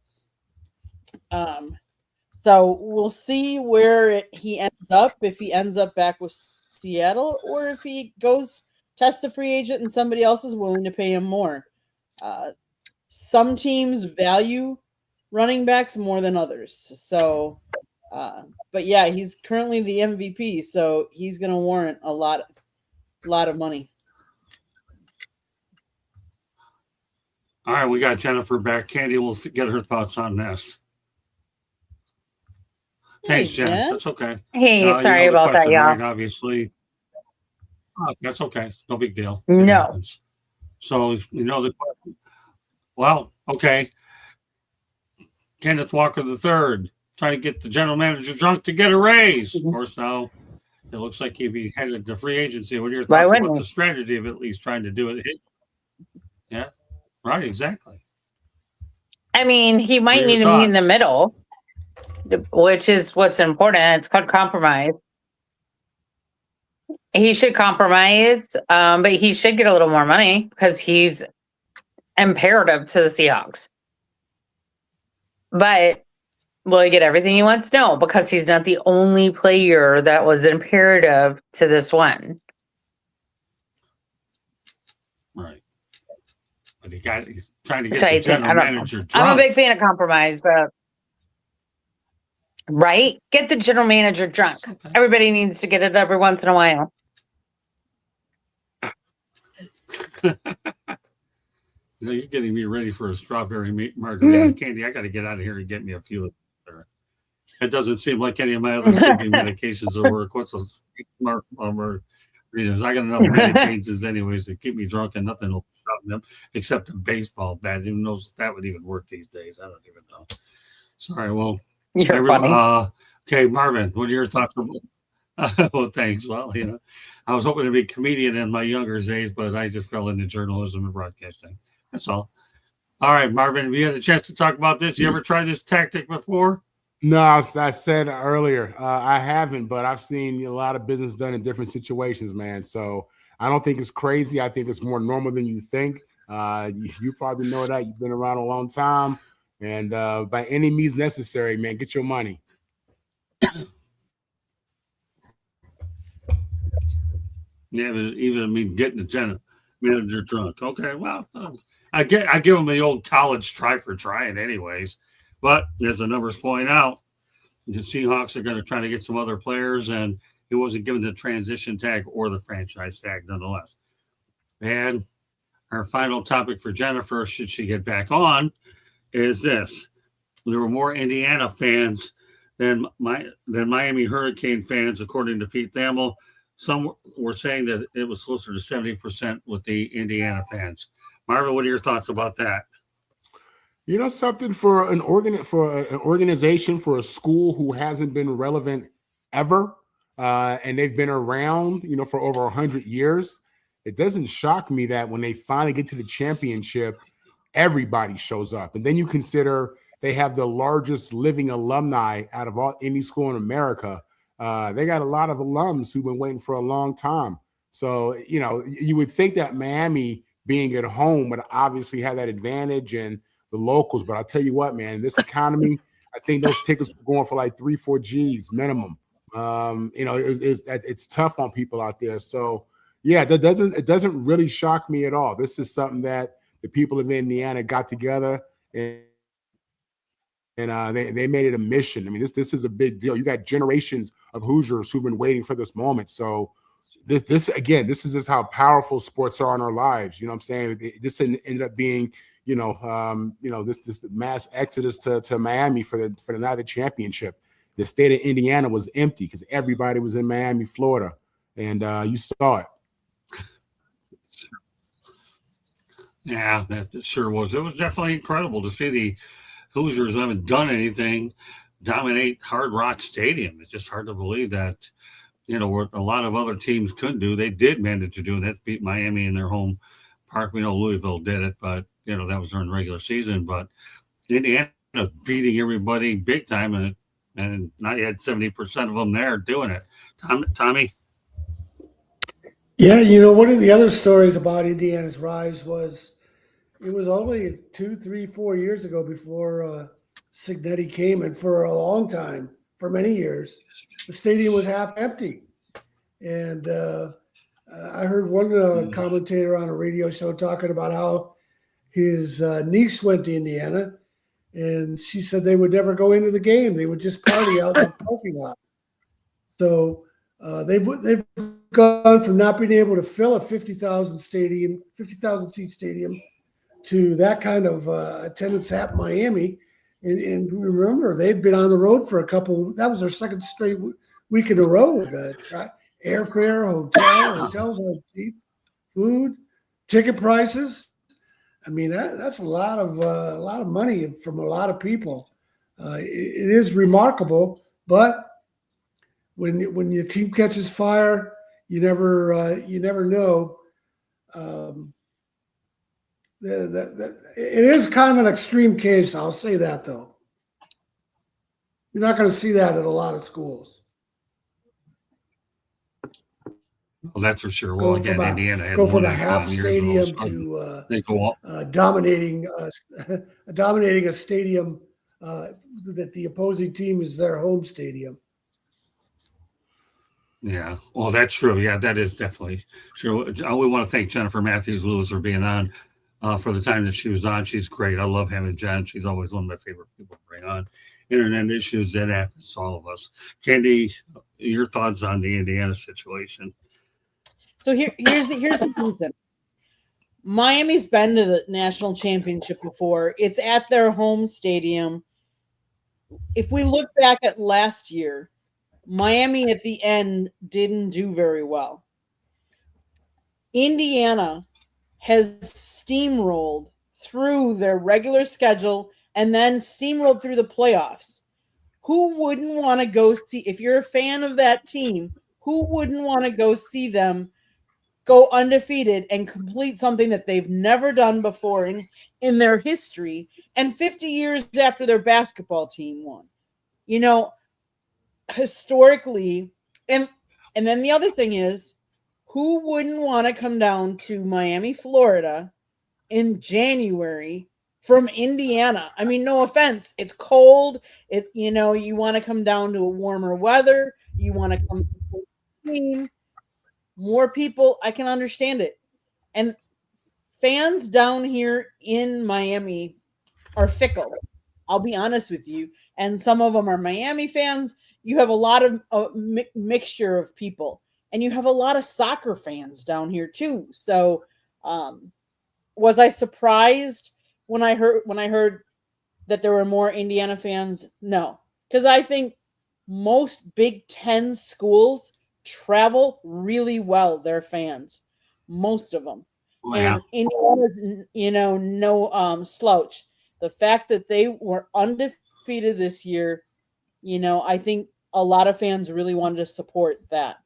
so we'll see where he ends up, if he ends up back with Seattle or if he goes test a free agent and somebody else is willing to pay him more. Some teams value running backs more than others. So, but yeah, he's currently the MVP, so he's going to warrant a lot of money. All right, we got Jennifer back. Candy will get her thoughts on this. Thanks, Jen. That's okay. Hey, sorry about that, y'all. Right, obviously. That's okay. No big deal. No. Happens. So, the question. Well, okay. Kenneth Walker III trying to get the general manager drunk to get a raise. Of course, now it looks like he'd be headed to free agency. What are your thoughts about the strategy of at least trying to do it? Yeah, right, exactly. I mean, he might need to meet in the middle, which is what's important. It's called compromise. He should compromise, but he should get a little more money because he's imperative to the Seahawks. But will he get everything he wants? No, because he's not the only player that was imperative to this one. Right. But he's trying to get the general manager drunk. I'm a big fan of compromise, but Right? Get the general manager drunk. Okay. Everybody needs to get it every once in a while. You're getting me ready for a strawberry margarita. Candy, I got to get out of here and get me a few of them. It doesn't seem like any of my other sleeping medications will work. What's a smart margaritas? I got enough medications anyways to keep me drunk, and nothing will stop them except a baseball bat. Who knows if that would even work these days? I don't even know. Sorry. Well, You're funny. Okay, Marvin, what are your thoughts? Well, thanks. Well, I was hoping to be a comedian in my younger days, but I just fell into journalism and broadcasting. That's all. All right, Marvin, have you had a chance to talk about this? You ever tried this tactic before? No, I said earlier, I haven't, but I've seen a lot of business done in different situations, man. So I don't think it's crazy. I think it's more normal than you think. You probably know that. You've been around a long time. And by any means necessary, man, get your money. Yeah, even me getting the general manager drunk. Okay, well, I give them the old college try for trying anyways. But as the numbers point out, the Seahawks are going to try to get some other players, and he wasn't given the transition tag or the franchise tag nonetheless. And our final topic for Jennifer, should she get back on, is this. There were more Indiana fans than Miami Hurricane fans, according to Pete Thamel. Some were saying that it was closer to 70% with the Indiana fans. Marvin, what are your thoughts about that? Something for an organization, for a school who hasn't been relevant ever, and they've been around, for over 100 years. It doesn't shock me that when they finally get to the championship, everybody shows up. And then you consider they have the largest living alumni out of any school in America. They got a lot of alums who've been waiting for a long time. So, you would think that Miami being at home would obviously have that advantage and the locals. But I'll tell you what, man, this economy, I think those tickets were going for like 3-4 G's minimum. It's tough on people out there. So, yeah, it doesn't really shock me at all. This is something that the people of Indiana got together and they made it a mission. I mean, this is a big deal. You got generations of Hoosiers who've been waiting for this moment. So this is just how powerful sports are in our lives. You know what I'm saying? This ended up being, this mass exodus to Miami for the night of the championship. The state of Indiana was empty because everybody was in Miami, Florida, and you saw it. Yeah, that sure was. It was definitely incredible to see the Hoosiers who haven't done anything dominate Hard Rock Stadium. It's just hard to believe that, what a lot of other teams couldn't do, they did manage to do, and that beat Miami in their home park. We know Louisville did it, but, that was during regular season. But Indiana beating everybody big time, and now you had 70% of them there doing it. Tommy? Yeah, one of the other stories about Indiana's rise was it was only 2, 3, 4 years ago before Signetti came, and for a long time, for many years, the stadium was half empty. And I heard one commentator on a radio show talking about how his niece went to Indiana, and she said they would never go into the game. They would just party out in the parking lot. So they've gone from not being able to fill a 50,000 seat stadium to that kind of attendance at Miami. And remember, they'd been on the road for that was their second straight week in a row. Airfare, hotels are cheap, food, ticket prices. I mean, that's a lot of money from a lot of people. It is remarkable, but when your team catches fire, you never know. It is kind of an extreme case. I'll say that, though. You're not going to see that at a lot of schools. Well, that's for sure. Well, again, Indiana had go from a half stadium to they go dominating a stadium that the opposing team is their home stadium. Yeah, well, that's true. Yeah, that is definitely true. We want to thank Jennifer Matthews-Lewis for being on for the time that she was on. She's great. I love having Jen. She's always one of my favorite people to bring on. internet issues that happens to all of us. Candy, your thoughts on the Indiana situation? So here's the reason. Miami's been to the national championship before. It's at their home stadium. If we look back at last year, Miami at the end didn't do very well. Indiana has steamrolled through their regular schedule and then steamrolled through the playoffs. Who wouldn't want to go see, if you're a fan of that team, who wouldn't want to go see them go undefeated and complete something that they've never done before in their history, and 50 years after their basketball team won? You know, historically, and then the other thing is, who wouldn't want to come down to Miami, Florida in January from Indiana? I mean, no offense, it's cold. You want to come down to a warmer weather. You want to come to the team. More people, I can understand it. And fans down here in Miami are fickle. I'll be honest with you. And some of them are Miami fans. You have a lot of mixture of people. And you have a lot of soccer fans down here too. So was I surprised when I heard that there were more Indiana fans? No. Because I think most Big Ten schools travel really well, their fans. Most of them. Oh, yeah. And Indiana's, no slouch. The fact that they were undefeated this year, I think a lot of fans really wanted to support that.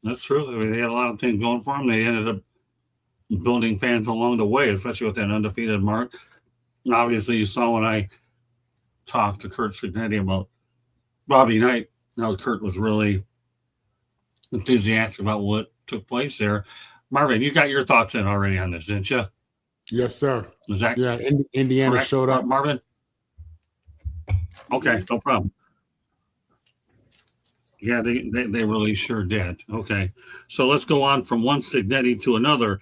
That's true. I mean, they had a lot of things going for them. They ended up building fans along the way, especially with that undefeated mark. And obviously, you saw when I talked to Kurt Signetti about Bobby Knight, how Kurt was really enthusiastic about what took place there. Marvin, you got your thoughts in already on this, didn't you? Yes, sir. Was that Indiana correct, showed up. Marvin? Okay, no problem. Yeah, they really sure did. Okay, so let's go on from one Signetti to another,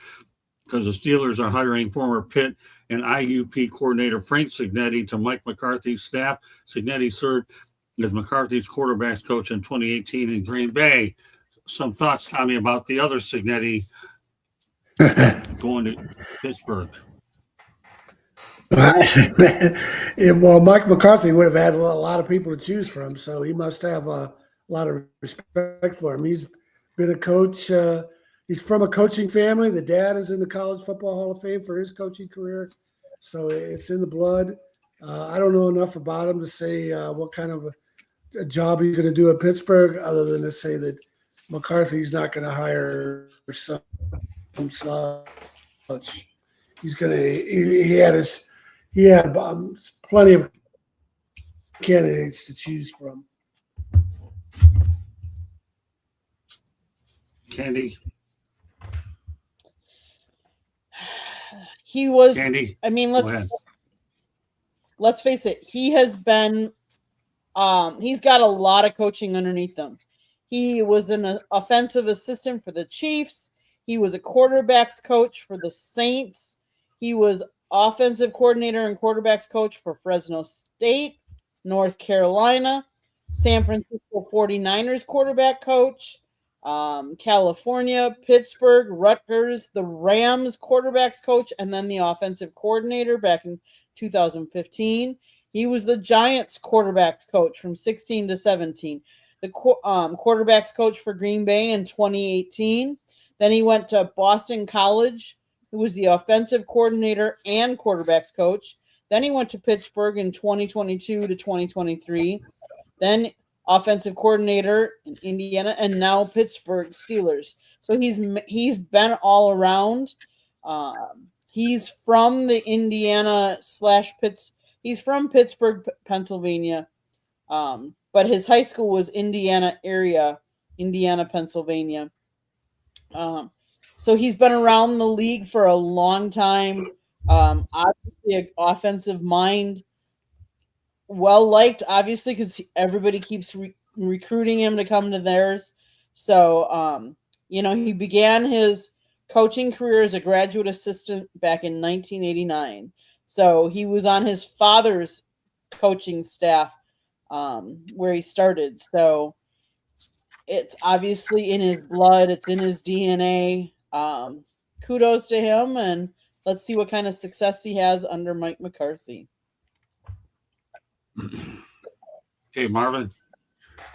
because the Steelers are hiring former Pitt and IUP coordinator Frank Signetti to Mike McCarthy's staff. Signetti served as McCarthy's quarterbacks coach in 2018 in Green Bay. Some thoughts, Tommy, about the other Signetti going to Pittsburgh? Well, Mike McCarthy would have had a lot of people to choose from, so he must have a lot of respect for him. He's been a coach. He's from a coaching family. The dad is in the College Football Hall of Fame for his coaching career, so it's in the blood. I don't know enough about him to say what kind of a job he's going to do at Pittsburgh, other than to say that McCarthy's not going to hire some slouch. He's going to. He had plenty of candidates to choose from. Candy. He was. Candy. I mean, let's face it. He has been. He's got a lot of coaching underneath him. He was an offensive assistant for the Chiefs. He was a quarterbacks coach for the Saints. He was offensive coordinator and quarterbacks coach for Fresno State, North Carolina, San Francisco 49ers quarterback coach, California, Pittsburgh, Rutgers, the Rams quarterbacks coach, and then the offensive coordinator back in 2015. He was the Giants quarterbacks coach from 16 to 17, the quarterbacks coach for Green Bay in 2018. Then he went to Boston College, who was the offensive coordinator and quarterbacks coach. Then he went to Pittsburgh in 2022 to 2023. Then offensive coordinator in Indiana, and now Pittsburgh Steelers. So he's been all around. He's from the Indiana / he's from Pittsburgh, Pennsylvania. But his high school was Indiana, Pennsylvania. So he's been around the league for a long time. Obviously, an offensive mind, well liked, obviously, because everybody keeps recruiting him to come to theirs. So, he began his coaching career as a graduate assistant back in 1989. So he was on his father's coaching staff where he started. So it's obviously in his blood. It's in his DNA. Kudos to him, and let's see what kind of success he has under Mike McCarthy. Okay, Marvin.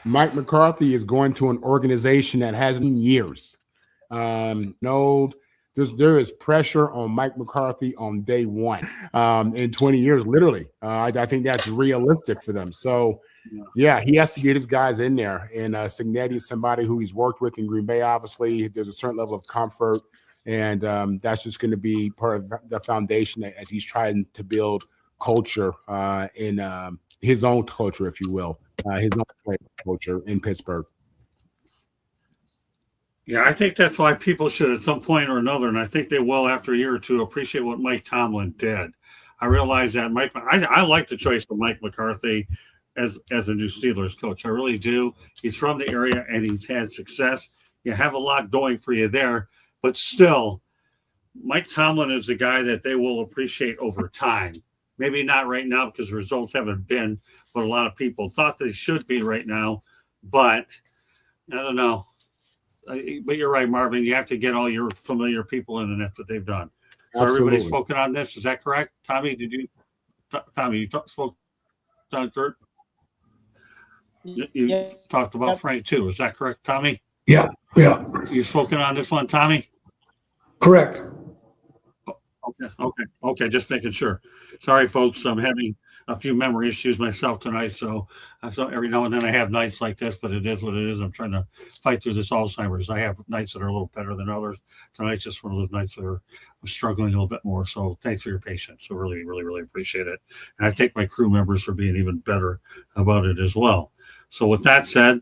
Mike McCarthy is going to an organization that hasn't in years. No, there is pressure on Mike McCarthy on day one in 20 years, literally. I think that's realistic for them. So, yeah, he has to get his guys in there. And Cignetti is somebody who he's worked with in Green Bay, obviously. There's a certain level of comfort, and that's just going to be part of the foundation as he's trying to build culture in his own culture, if you will, his own culture in Pittsburgh. Yeah, I think that's why people should at some point or another, and I think they will after a year or two, appreciate what Mike Tomlin did. I realize that I like the choice of Mike McCarthy as a new Steelers coach. I really do. He's from the area and he's had success. You have a lot going for you there, but still, Mike Tomlin is the guy that they will appreciate over time. Maybe not right now because the results haven't been what a lot of people thought they should be right now, but I don't know. But you're right, Marvin. You have to get all your familiar people in, and that's what they've done. So everybody's spoken on this. Is that correct? Tommy, you spoke on Kurt? You talked about Frank too. Is that correct, Tommy? Yeah. You spoken on this one, Tommy? Correct. Okay. Just making sure. Sorry, folks. I'm having a few memory issues myself tonight, so every now and then I have nights like this, but it is what it is. I'm trying to fight through this Alzheimer's. I have nights that are a little better than others. Tonight's just one of those nights that I'm struggling a little bit more. So thanks for your patience. So really, really, really appreciate it. And I thank my crew members for being even better about it as well. So with that said,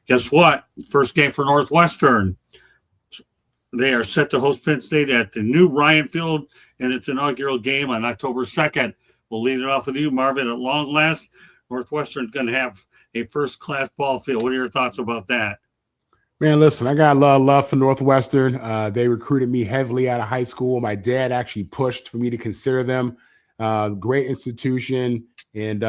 guess what? First game for Northwestern. They are set to host Penn State at the new Ryan Field in its inaugural game on October 2nd. We'll lead it off with you, Marvin. At long last, Northwestern's going to have a first-class ball field. What are your thoughts about that? Man, listen, I got a lot of love for Northwestern. They recruited me heavily out of high school. My dad actually pushed for me to consider them. Great institution. And,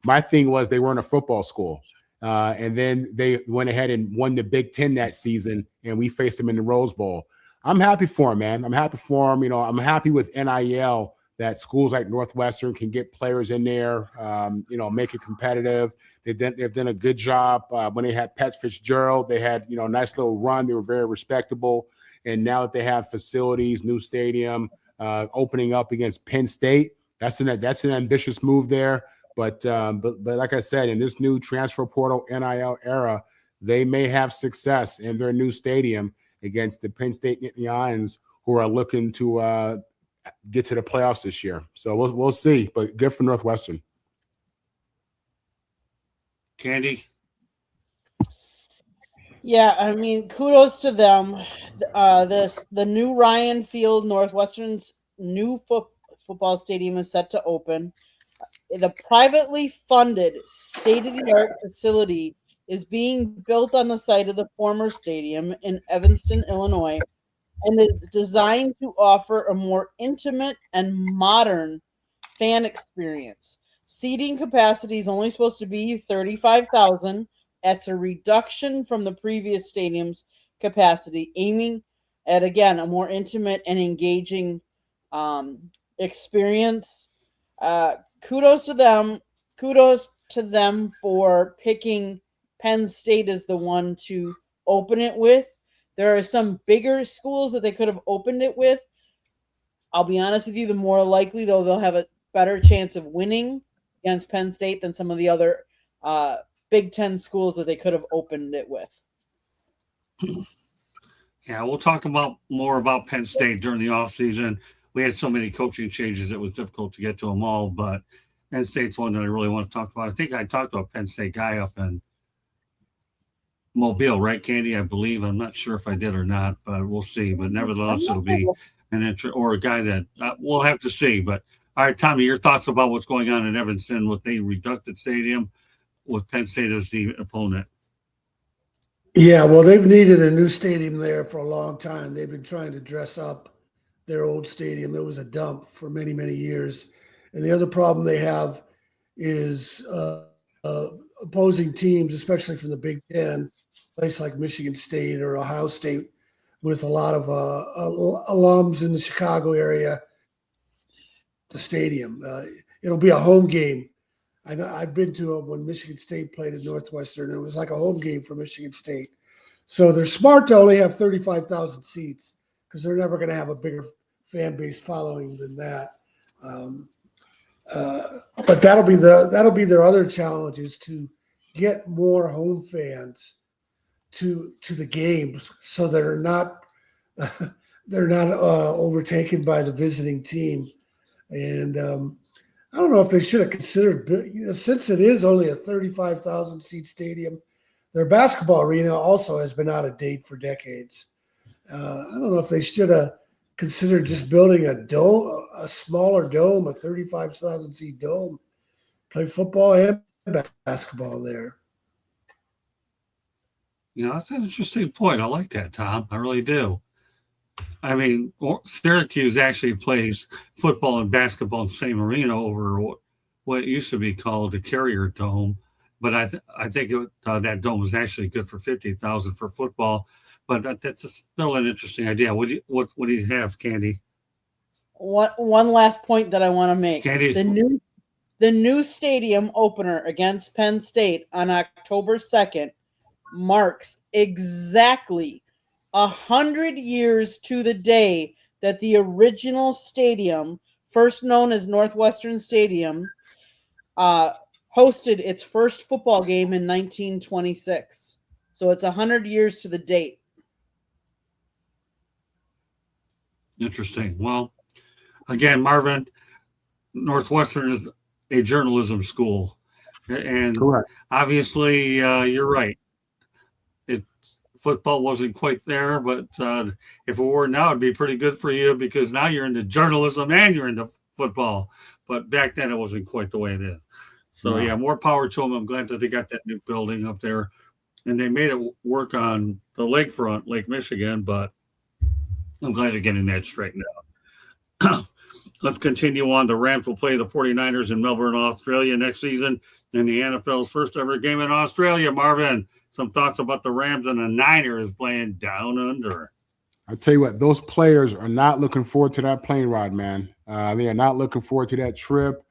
my thing was they weren't a football school. And then they went ahead and won the Big Ten that season, and we faced them in the Rose Bowl. I'm happy for them, man. I'm happy for them. I'm happy with NIL that schools like Northwestern can get players in there, make it competitive. They've done a good job. When they had Pat Fitzgerald, they had, a nice little run. They were very respectable. And now that they have facilities, new stadium, opening up against Penn State, that's an ambitious move there. But like I said, in this new transfer portal NIL era, they may have success in their new stadium against the Penn State Lions, who are looking to get to the playoffs this year. So we'll see. But good for Northwestern. Candy? Yeah, I mean, kudos to them. The new Ryan Field, Northwestern's new football stadium is set to open. The privately funded state-of-the-art facility is being built on the site of the former stadium in Evanston, Illinois, and is designed to offer a more intimate and modern fan experience. Seating capacity is only supposed to be 35,000. That's a reduction from the previous stadium's capacity, aiming at, again, a more intimate and engaging experience. Kudos to them. Kudos to them for picking Penn State as the one to open it with. There are some bigger schools that they could have opened it with. I'll be honest with you, the more likely, though, they'll have a better chance of winning against Penn State than some of the other Big Ten schools that they could have opened it with. Yeah, we'll talk more about Penn State during the offseason. We had so many coaching changes, it was difficult to get to them all, but Penn State's one that I really want to talk about. I think I talked to a Penn State guy up in Mobile, right, Candy? I believe. I'm not sure if I did or not, but we'll see. But nevertheless, it'll be an interest or a guy that we'll have to see. But all right, Tommy, your thoughts about what's going on in Evanston with the reducted stadium with Penn State as the opponent? Yeah, well, they've needed a new stadium there for a long time. They've been trying to dress up their old stadium. It was a dump for many, many years. And the other problem they have is opposing teams, especially from the Big Ten, place like Michigan State or Ohio State, with a lot of alums in the Chicago area, the stadium. It'll be a home game. I know I've been to when Michigan State played at Northwestern. It was like a home game for Michigan State. So they're smart to only have 35,000 seats because they're never going to have a bigger fan base following than that. But that'll be their other challenge, is to get more home fans to the games so they're not overtaken by the visiting team. And I don't know if they should have considered, since it is only a 35,000 seat stadium, their basketball arena also has been out of date for decades. I don't know if they should have considered just building a dome, a smaller dome, a 35,000 seat dome, play football and basketball there. That's an interesting point. I like that, Tom. I really do. I mean, Syracuse actually plays football and basketball in the same arena over what used to be called the Carrier Dome. But I think that dome was actually good for 50,000 for football. But that's still an interesting idea. What do you have, Candy? One last point that I want to make. Candy, the new stadium opener against Penn State on October 2nd marks exactly 100 years to the day that the original stadium, first known as Northwestern Stadium, hosted its first football game in 1926. So it's 100 years to the date. Interesting. Well, again, Marvin, Northwestern is a journalism school. And Correct. Obviously, you're right. Football wasn't quite there, but if it were now, it'd be pretty good for you because now you're into journalism and you're into football. But back then, it wasn't quite the way it is. So, yeah, more power to them. I'm glad that they got that new building up there. And they made it work on the lakefront, Lake Michigan, but I'm glad they're getting that straightened out. Let's continue on. The Rams will play the 49ers in Melbourne, Australia next season in the NFL's first ever game in Australia. Marvin, some thoughts about the Rams and the Niners playing down under? I'll tell you what, those players are not looking forward to that plane ride, man. They are not looking forward to that trip.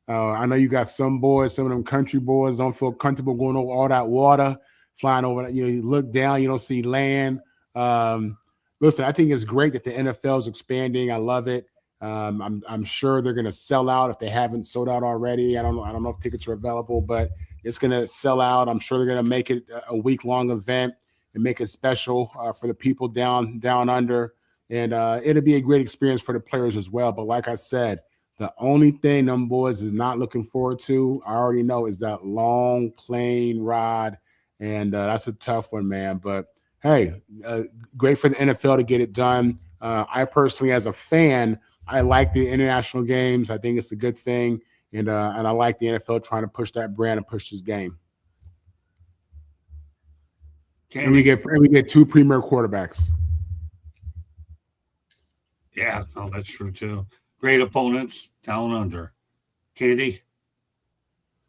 I know you got some boys, some of them country boys don't feel comfortable going over all that water, flying over. You look down, you don't see land. Listen, I think it's great that the NFL is expanding. I love it. I'm sure they're going to sell out if they haven't sold out already. I don't know if tickets are available, but it's going to sell out. I'm sure they're going to make it a week-long event and make it special for the people down under. And it'll be a great experience for the players as well. But like I said, the only thing them boys is not looking forward to, I already know, is that long plane ride. And that's a tough one, man. But, hey, great for the NFL to get it done. I personally, as a fan, I like the international games. I think it's a good thing. And I like the NFL trying to push that brand and push this game. And we get two premier quarterbacks. Yeah, no, that's true too. Great opponents down under. Candy?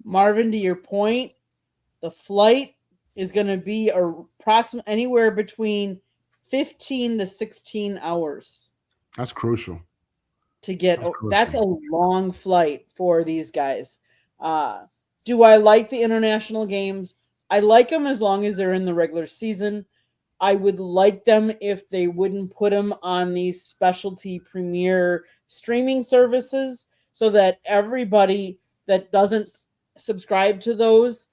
Marvin, to your point, the flight is going to be approximately anywhere between 15 to 16 hours. That's crucial. That's a long flight for these guys. Do I like the international games? I like them as long as they're in the regular season. I would like them if they wouldn't put them on these specialty premier streaming services so that everybody that doesn't subscribe to those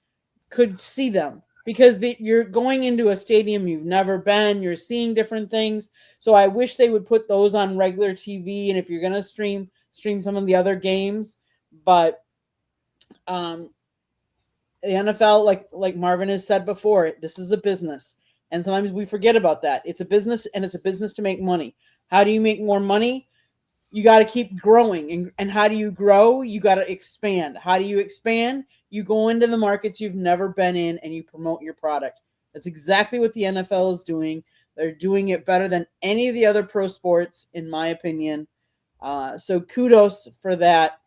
could see them. Because you're going into a stadium you've never been, you're seeing different things. So I wish they would put those on regular TV. And if you're going to stream some of the other games. But the NFL, like Marvin has said before, this is a business. And sometimes we forget about that. It's a business, and it's a business to make money. How do you make more money? You got to keep growing. And how do you grow? You got to expand. How do you expand? You go into the markets you've never been in and you promote your product. That's exactly what the NFL is doing. They're doing it better than any of the other pro sports, in my opinion. So kudos for that.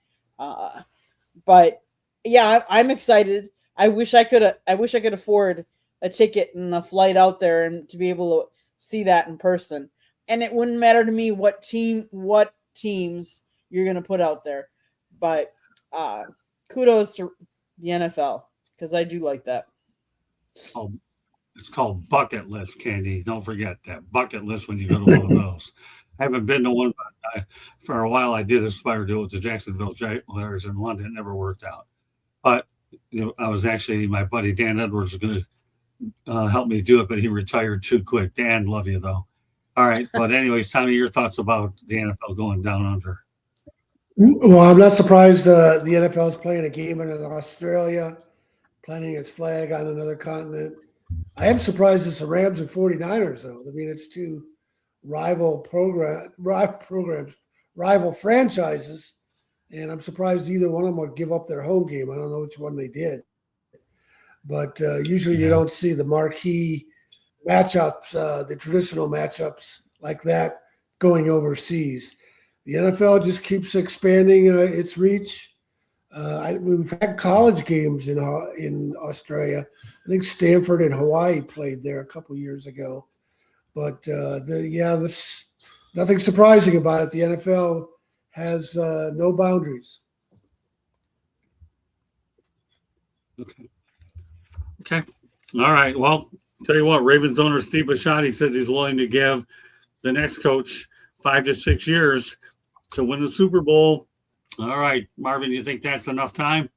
But yeah, I'm excited. I wish I could afford a ticket and a flight out there and to be able to see that in person. And it wouldn't matter to me what teams you're going to put out there. But kudos to the NFL because I do like that. Oh, it's called bucket list, Candy. Don't forget that bucket list when you go to one of those. I haven't been to one, but for a while I did aspire to do it with the Jacksonville Jaguars in London. It never worked out. But I was actually, my buddy Dan Edwards was going to help me do it, but he retired too quick. Dan, love you though. All right. But anyways, Tommy, your thoughts about the NFL going down under? Well, I'm not surprised the NFL is playing a game in Australia, planting its flag on another continent. I am surprised it's the Rams and 49ers, though. I mean, it's two rival franchises, and I'm surprised either one of them would give up their home game. I don't know which one they did. But usually you don't see the marquee matchups, the traditional matchups like that going overseas. The NFL just keeps expanding its reach. We've had college games in Australia. I think Stanford and Hawaii played there a couple years ago. But there's nothing surprising about it. The NFL has no boundaries. Okay. All right. Well, tell you what, Ravens owner Steve Bisciotti says he's willing to give the next coach 5 to 6 years to win the Super Bowl. All right, Marvin, you think that's enough time?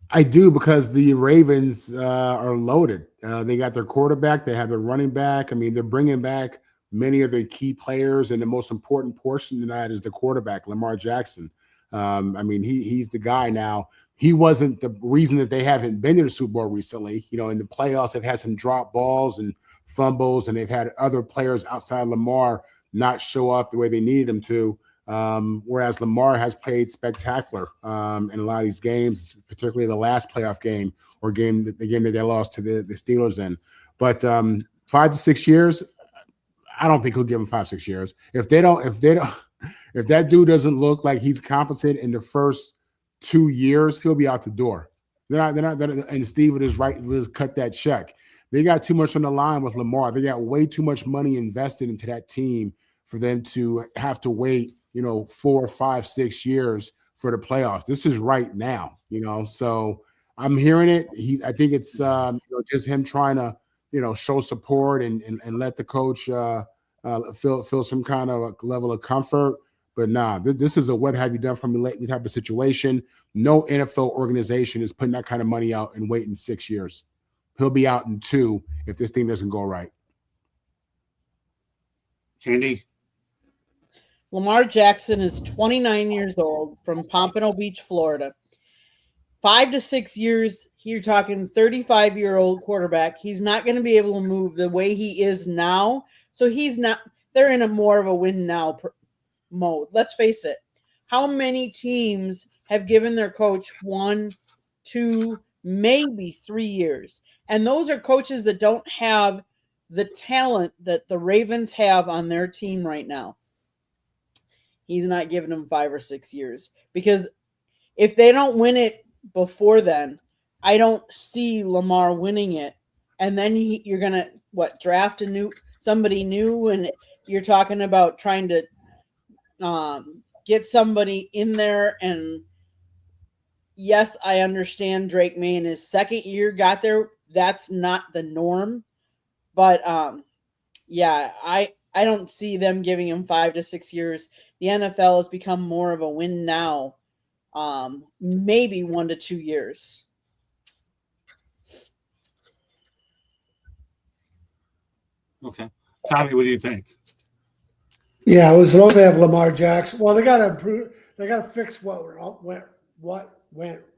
I do, because the Ravens are loaded. They got their quarterback. They have their running back. I mean, they're bringing back many of their key players, and the most important portion of that is the quarterback, Lamar Jackson. I mean, he's the guy now. He wasn't the reason that they haven't been to the Super Bowl recently. In the playoffs, they've had some drop balls and fumbles, and they've had other players outside Lamar not show up the way they needed them to. Whereas Lamar has played spectacular in a lot of these games, particularly the last playoff game or the game that they lost to the Steelers in. But 5 to 6 years, I don't think he'll give him 5, 6 years. If that dude doesn't look like he's competent in the first 2 years, he'll be out the door. They're not. And Steve would just cut that check. They got too much on the line with Lamar. They got way too much money invested into that team for them to have to wait, 4, 5, 6 years for the playoffs. This is right now, So I'm hearing it. I think it's just him trying to, show support and let the coach feel some kind of level of comfort. But nah, this is a what have you done for me lately type of situation. No NFL organization is putting that kind of money out and waiting 6 years. He'll be out in 2 if this thing doesn't go right. Candy? Lamar Jackson is 29 years old from Pompano Beach, Florida. 5 to 6 years, you're talking 35-year-old quarterback. He's not going to be able to move the way he is now. So they're in a more of a win now mode. Let's face it. How many teams have given their coach 1, 2, maybe 3 years? And those are coaches that don't have the talent that the Ravens have on their team right now. He's not giving them 5 or 6 years, because if they don't win it before then, I don't see Lamar winning it. And then you're going to draft somebody new, and you're talking about trying to get somebody in there. And yes, I understand Drake May in his second year got there. That's not the norm. But I don't see them giving him 5 to 6 years. The NFL has become more of a win now, maybe 1 to 2 years. Okay. Tommy, what do you think? Yeah, as long as they have Lamar Jackson. Well, they got to improve. They got to fix what went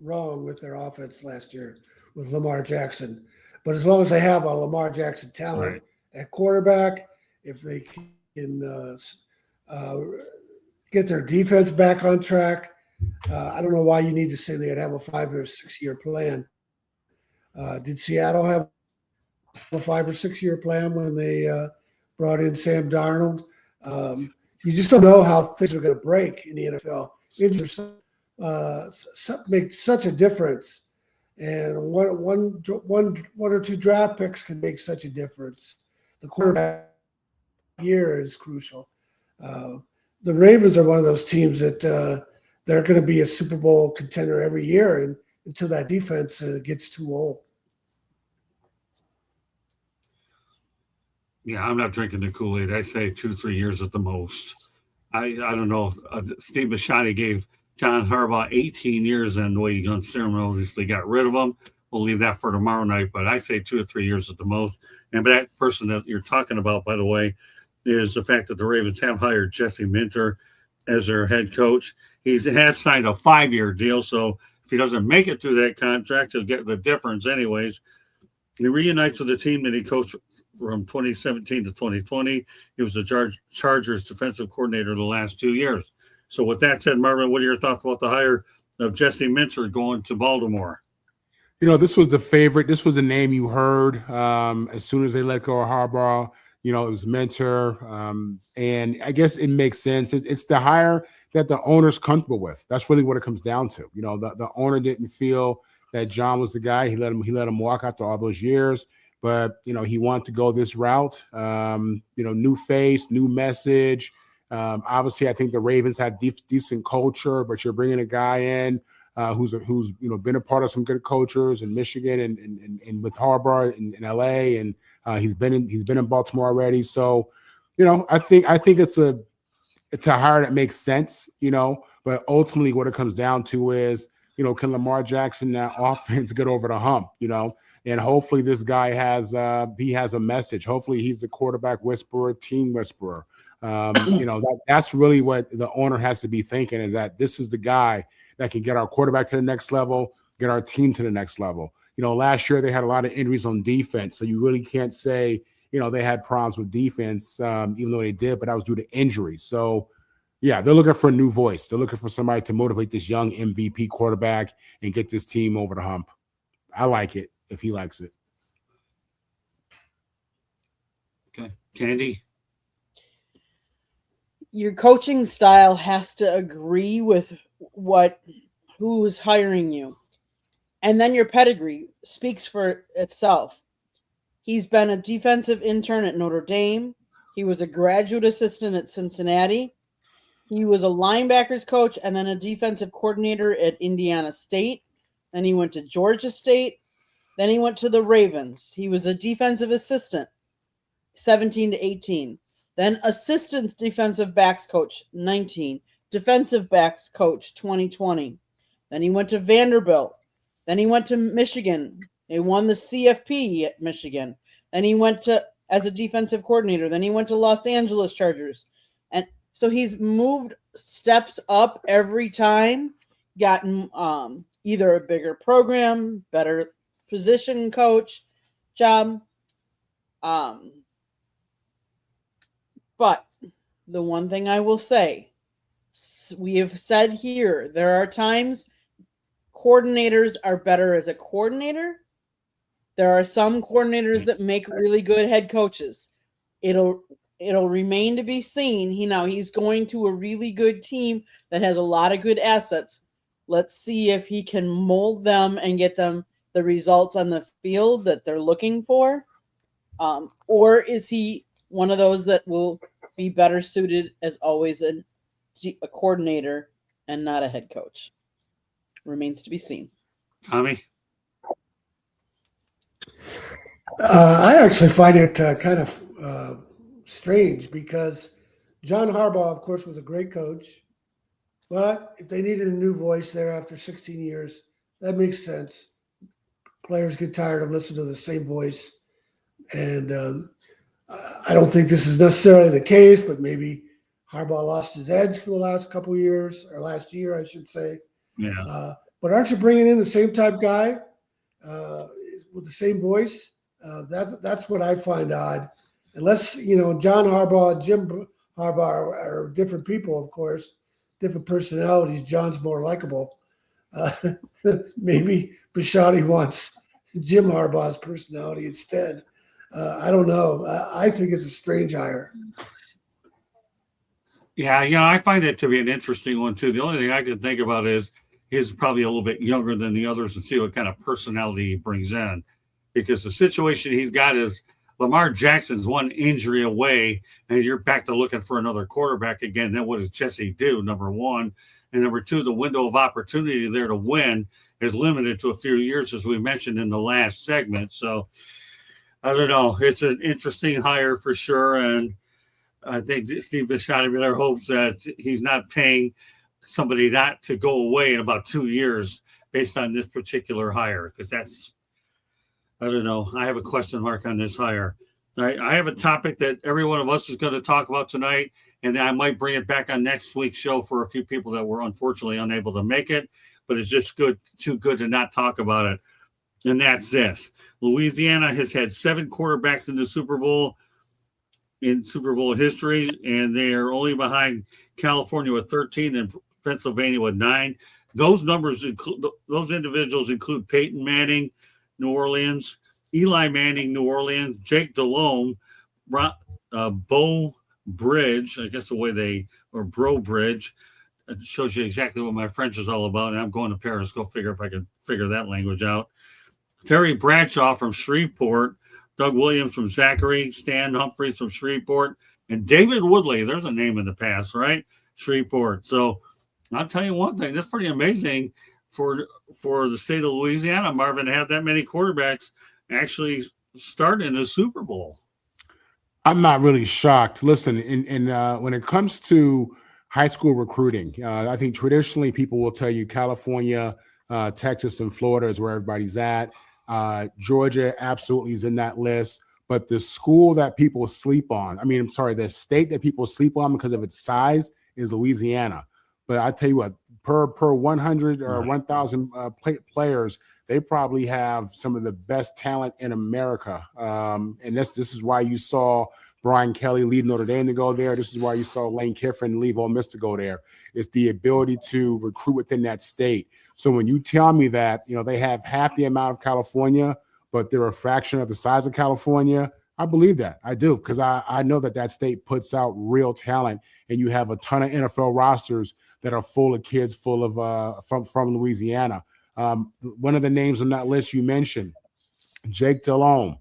wrong with their offense last year with Lamar Jackson. But as long as they have a Lamar Jackson talent at quarterback, if they can get their defense back on track, I don't know why you need to say they'd have a 5 or 6 year plan. Did Seattle have a 5 or 6 year plan when they brought in Sam Darnold. You just don't know how things are going to break in the NFL. Injuries make such a difference, and one or two draft picks can make such a difference. The quarterback year is crucial. The Ravens are one of those teams that they're going to be a Super Bowl contender every year, and until that defense gets too old. Yeah, I'm not drinking the Kool-Aid. I say 2-3 years at the most. I don't know. Steve Bisciotti gave John Harbaugh 18 years, and the way he unceremoniously got rid of him. We'll leave that for tomorrow night, but I say 2 or 3 years at the most. And that person that you're talking about, by the way, is the fact that the Ravens have hired Jesse Minter as their head coach. He has signed a 5-year deal, so if he doesn't make it through that contract, he'll get the difference anyways. He reunites with the team that he coached from 2017 to 2020. He was the Chargers defensive coordinator the last 2 years. So with that said, Marvin, what are your thoughts about the hire of Jesse Minter going to Baltimore? This was the favorite. This was the name you heard as soon as they let go of Harbaugh. It was Minter. And I guess it makes sense. It's the hire that the owner's comfortable with. That's really what it comes down to. The owner didn't feel that John was the guy. He let him walk after all those years. But, he wanted to go this route. New face, new message. Obviously, I think the Ravens have decent culture, but you're bringing a guy in who's been a part of some good coaches in Michigan and with Harbaugh in LA, and he's been in Baltimore already. So, I think it's a hire that makes sense, but ultimately what it comes down to is, can Lamar Jackson, that offense, get over the hump, and hopefully this guy has a message. Hopefully he's the quarterback whisperer, team whisperer. That's really what the owner has to be thinking, is that this is the guy that can get our quarterback to the next level, get our team to the next level. Last year they had a lot of injuries on defense, so you really can't say, they had problems with defense, even though they did, but that was due to injuries. So, yeah, they're looking for a new voice. They're looking for somebody to motivate this young MVP quarterback and get this team over the hump. I like it if he likes it. Okay. Candy? Your coaching style has to agree with who's hiring you. And then your pedigree speaks for itself. He's been a defensive intern at Notre Dame. He was a graduate assistant at Cincinnati. He was a linebackers coach and then a defensive coordinator at Indiana State. Then he went to Georgia State. Then he went to the Ravens. He was a defensive assistant, 17 to 18. Then assistant defensive backs coach, 19. Defensive backs coach, 2020. Then he went to Vanderbilt. Then he went to Michigan. He won the CFP at Michigan. Then he went as a defensive coordinator. Then he went to Los Angeles Chargers. And so he's moved steps up every time, gotten either a bigger program, better position coach job. But the one thing I will say, we have said here, there are times coordinators are better as a coordinator. There are some coordinators that make really good head coaches. It'll remain to be seen. He's going to a really good team that has a lot of good assets. Let's see if he can mold them and get them the results on the field that they're looking for. Or is he one of those that will be better suited as always a coordinator and not a head coach? Remains to be seen. Tommy? I actually find it kind of strange because John Harbaugh, of course, was a great coach. But if they needed a new voice there after 16 years, that makes sense. Players get tired of listening to the same voice. And I don't think this is necessarily the case, but maybe Harbaugh lost his edge for the last couple of years, or last year, I should say. Yeah. But aren't you bringing in the same type guy with the same voice? That's what I find odd. Unless, John Harbaugh, Jim Harbaugh are different people, of course, different personalities. John's more likable. Maybe Bisciotti wants Jim Harbaugh's personality instead. I don't know. I think it's a strange hire. Yeah, I find it to be an interesting one too. The only thing I can think about is he's probably a little bit younger than the others and see what kind of personality he brings in. Because the situation he's got is Lamar Jackson's one injury away, and you're back to looking for another quarterback again. Then what does Jesse do? Number one. And number two, the window of opportunity there to win is limited to a few years, as we mentioned in the last segment. So I don't know. It's an interesting hire for sure. And I think Steve Bisciotti hopes that he's not paying somebody not to go away in about 2 years based on this particular hire, because that's, I don't know. I have a question mark on this hire. I have a topic that every one of us is going to talk about tonight, and I might bring it back on next week's show for a few people that were unfortunately unable to make it, but it's just too good to not talk about it. And that's this. Louisiana has had 7 quarterbacks in the Super Bowl in Super Bowl history, and they are only behind California with 13 and Pennsylvania with 9. Those individuals include Peyton Manning, New Orleans, Eli Manning, New Orleans, Jake Delhomme, Bo Bridge, I guess Bro Bridge. It shows you exactly what my French is all about, and I'm going to Paris. Go figure if I can figure that language out. Terry Bradshaw from Shreveport, Doug Williams from Zachary, Stan Humphries from Shreveport, and David Woodley. There's a name in the past, right? Shreveport. So I'll tell you one thing. That's pretty amazing for the state of Louisiana, Marvin, to have that many quarterbacks actually start in the Super Bowl. I'm not really shocked. Listen, when it comes to high school recruiting, I think traditionally people will tell you California, Texas, and Florida is where everybody's at. Georgia absolutely is in that list. But the school that people sleep on, the state that people sleep on because of its size is Louisiana. But I tell you what, per 100 or 1,000 players, they probably have some of the best talent in America. And this is why you saw Brian Kelly leave Notre Dame to go there. This is why you saw Lane Kiffin leave Ole Miss to go there. It's the ability to recruit within that state. So when you tell me that, they have half the amount of California, but they're a fraction of the size of California, I believe that. I do, because I know that state puts out real talent, and you have a ton of NFL rosters that are full of kids full of from Louisiana. One of the names on that list you mentioned, Jake Delhomme.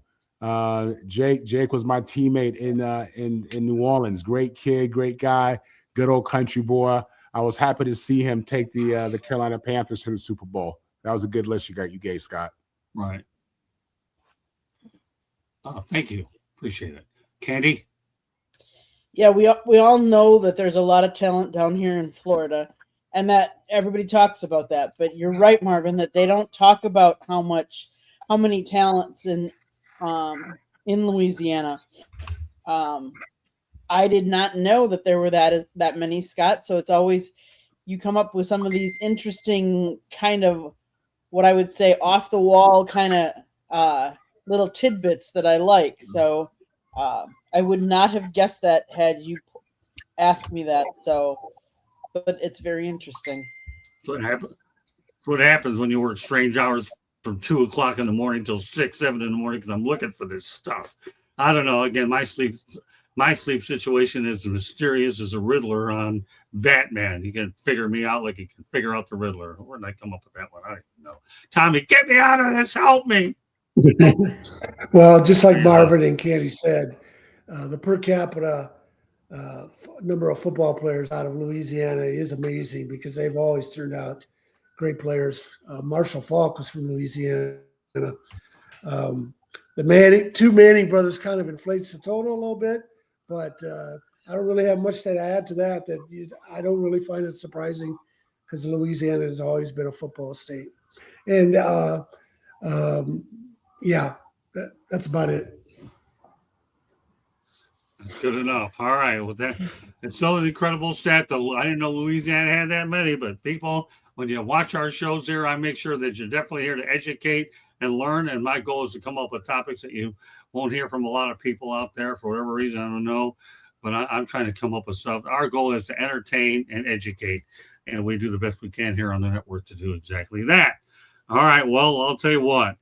Jake was my teammate in New Orleans. Great kid, great guy, good old country boy. I was happy to see him take the Carolina Panthers to the Super Bowl. That was a good list you gave, Scott. Right. Thank you. Appreciate it. Candy? Yeah, we all know that there's a lot of talent down here in Florida, and that everybody talks about that. But you're right, Marvin, that they don't talk about how many talents in Louisiana. I did not know that there were that many, Scott. So it's always, you come up with some of these interesting kind of, what I would say, off the wall kind of little tidbits that I like. So I would not have guessed that had you asked me that. So, but it's very interesting. That's what happens when you work strange hours from 2 o'clock in the morning till 6, 7 in the morning, because I'm looking for this stuff. I don't know. Again, my sleep situation is as mysterious as a Riddler on Batman. You can figure me out like you can figure out the Riddler. Where did I come up with that one? I don't even know. Tommy, get me out of this. Help me. Well, just like Marvin and Candy said, the per capita number of football players out of Louisiana is amazing, because they've always turned out great players. Marshall Faulk was from Louisiana. The two Manning brothers kind of inflates the total a little bit, but I don't really have much to add to that. I don't really find it surprising, because Louisiana has always been a football state. And that's about it. That's good enough. All right. Well, it's still an incredible stat, though. I didn't know Louisiana had that many, but people, when you watch our shows here, I make sure that you're definitely here to educate and learn. And my goal is to come up with topics that you won't hear from a lot of people out there for whatever reason. I don't know, but I'm trying to come up with stuff. Our goal is to entertain and educate, and we do the best we can here on the network to do exactly that. All right. Well, I'll tell you what,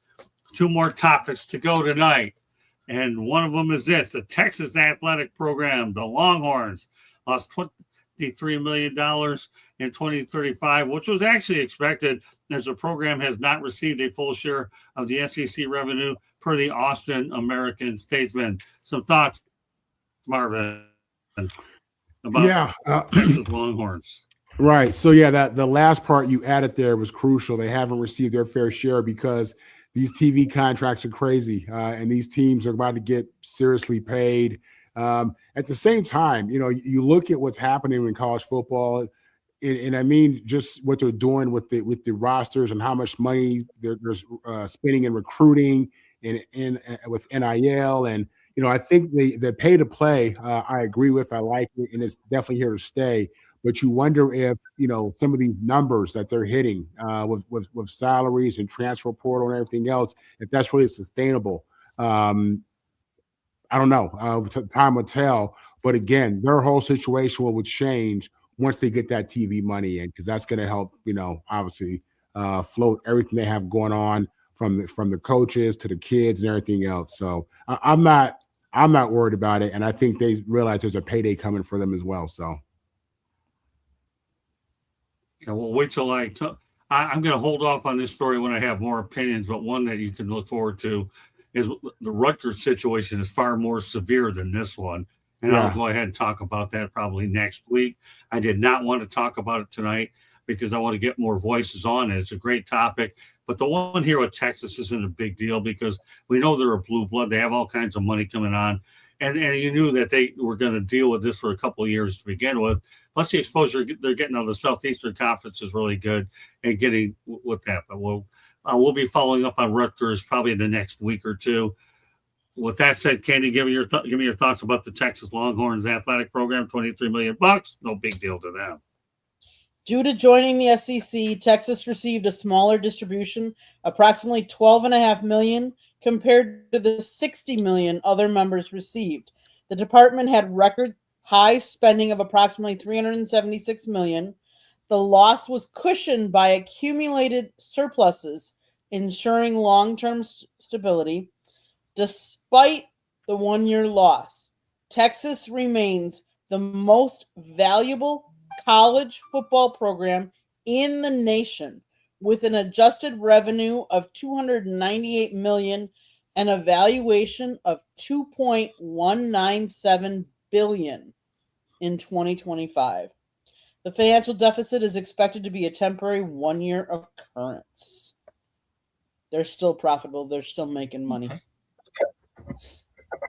2 more topics to go tonight. And one of them is this: the Texas athletic program, the Longhorns, lost $23 million in 2035, which was actually expected, as the program has not received a full share of the SEC revenue per the Austin American Statesman. Some thoughts, Marvin, about Texas Longhorns. Right. So yeah, that the last part you added there was crucial. They haven't received their fair share because these TV contracts are crazy, and these teams are about to get seriously paid. At the same time, you look at what's happening in college football, and I mean just what they're doing with the rosters and how much money they're spending in recruiting and with NIL, and I think the pay to play. I agree with. I like it, and it's definitely here to stay. But you wonder if some of these numbers that they're hitting with salaries and transfer portal and everything else, if that's really sustainable. I don't know. Time will tell. But again, their whole situation will change once they get that TV money in, because that's going to help. Obviously, float everything they have going on from the coaches to the kids and everything else. So I'm not worried about it, and I think they realize there's a payday coming for them as well. So. Yeah, we'll wait till I'm going to hold off on this story when I have more opinions, but one that you can look forward to is the Rutgers situation is far more severe than this one. And I'll go ahead and talk about that probably next week. I did not want to talk about it tonight because I want to get more voices on it. It's a great topic. But the one here with Texas isn't a big deal because we know they're a blue blood. They have all kinds of money coming on. And you knew that they were going to deal with this for a couple of years to begin with. Plus, the exposure they're getting on the Southeastern Conference is really good and getting with that. But we'll be following up on Rutgers probably in the next week or two. With that said, Candy, give me your thoughts about the Texas Longhorns athletic program. $23 million, no big deal to them. Due to joining the SEC, Texas received a smaller distribution, approximately $12.5 million, compared to the $60 million other members received. The department had record high spending of approximately $376 million. The loss was cushioned by accumulated surpluses, ensuring long-term stability. Despite the one-year loss, Texas remains the most valuable college football program in the nation, with an adjusted revenue of $298 million and a valuation of $2.197 billion in 2025. The financial deficit is expected to be a temporary one-year occurrence. They're still profitable. They're still making money.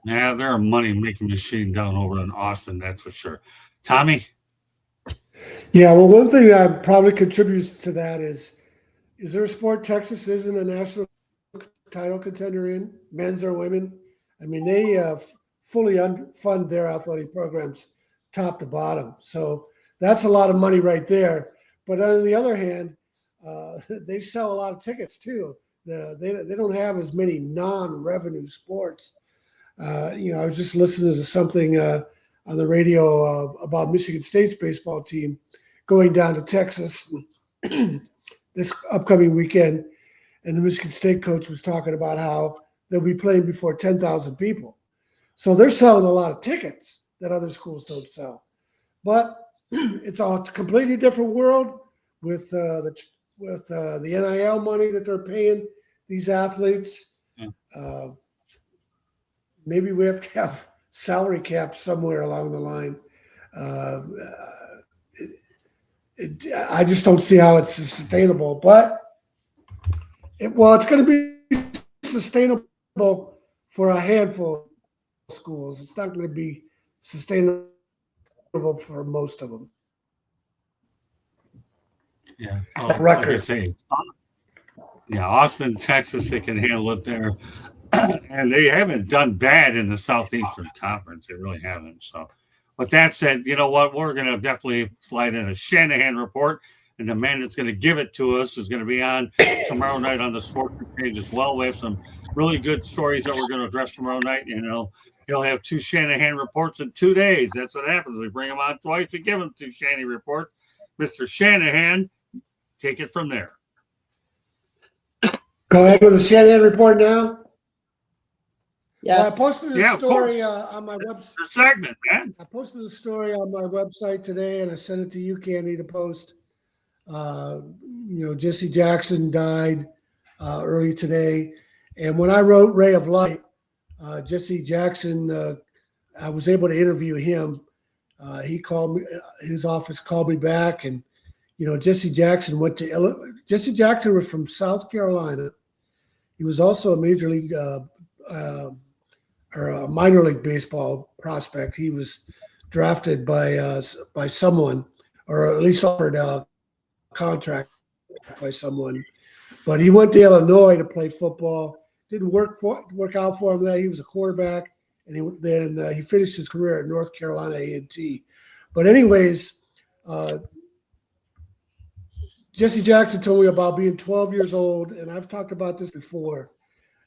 Yeah, they're a money-making machine down over in Austin, that's for sure. Tommy? Yeah, well, one thing that probably contributes to that is there a sport Texas isn't a national title contender in, men's or women? I mean, they fully fund their athletic programs top to bottom. So that's a lot of money right there. But on the other hand, they sell a lot of tickets too. They don't have as many non-revenue sports. I was just listening to something on the radio about Michigan State's baseball team going down to Texas this upcoming weekend, and the Michigan State coach was talking about how they'll be playing before 10,000 people. So they're selling a lot of tickets that other schools don't sell. But it's a completely different world with the NIL money that they're paying these athletes. Maybe we have to have salary caps somewhere along the line. I just don't see how it's sustainable. But it's going to be sustainable for a handful of schools. It's not going to be sustainable for most of them. Yeah, like I say, Austin, Texas, they can handle it there. And they haven't done bad in the Southeastern Conference. They really haven't. So, with that said, you know what? We're going to definitely slide in a Shanahan report. And the man that's going to give it to us is going to be on tomorrow night on the Sports page as well. We have some really good stories that we're going to address tomorrow night. He'll have 2 Shanahan reports in 2 days. That's what happens. We bring him on twice. We give him 2 Shanahan reports. Mr. Shanahan, take it from there. Go ahead with the Shanahan report now. Yes. I posted a Yeah, of story course. on my website. Your segment, man. I posted a story on my website today, and I sent it to you, Candy, to post. Jesse Jackson died early today, and when I wrote Ray of Light, Jesse Jackson, I was able to interview him. He called me. His office called me back, and Jesse Jackson Jesse Jackson was from South Carolina. He was also a major league or a minor league baseball prospect. He was drafted by someone, or at least offered a contract by someone. But he went to Illinois to play football. Didn't work out for him there. He was a quarterback, and he finished his career at North Carolina A&T. But anyways, Jesse Jackson told me about being 12 years old, and I've talked about this before,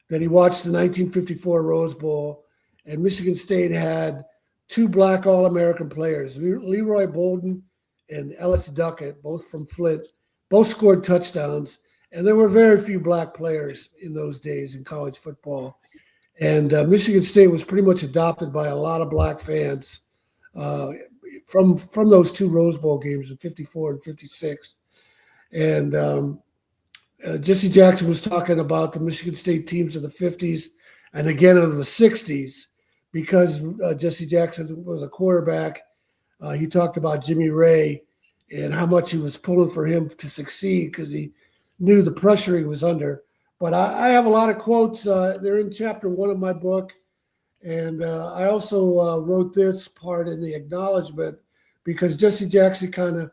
that he watched the 1954 Rose Bowl, and Michigan State had two black All-American players, Leroy Bolden and Ellis Duckett, both from Flint. Both scored touchdowns, and there were very few black players in those days in college football. And Michigan State was pretty much adopted by a lot of black fans from those two Rose Bowl games in 54 and 56. And Jesse Jackson was talking about the Michigan State teams of the 50s and again of the 60s because Jesse Jackson was a quarterback. He talked about Jimmy Ray and how much he was pulling for him to succeed because he knew the pressure he was under. But I have a lot of quotes. They're in chapter 1 of my book. And I also wrote this part in the acknowledgement because Jesse Jackson kind of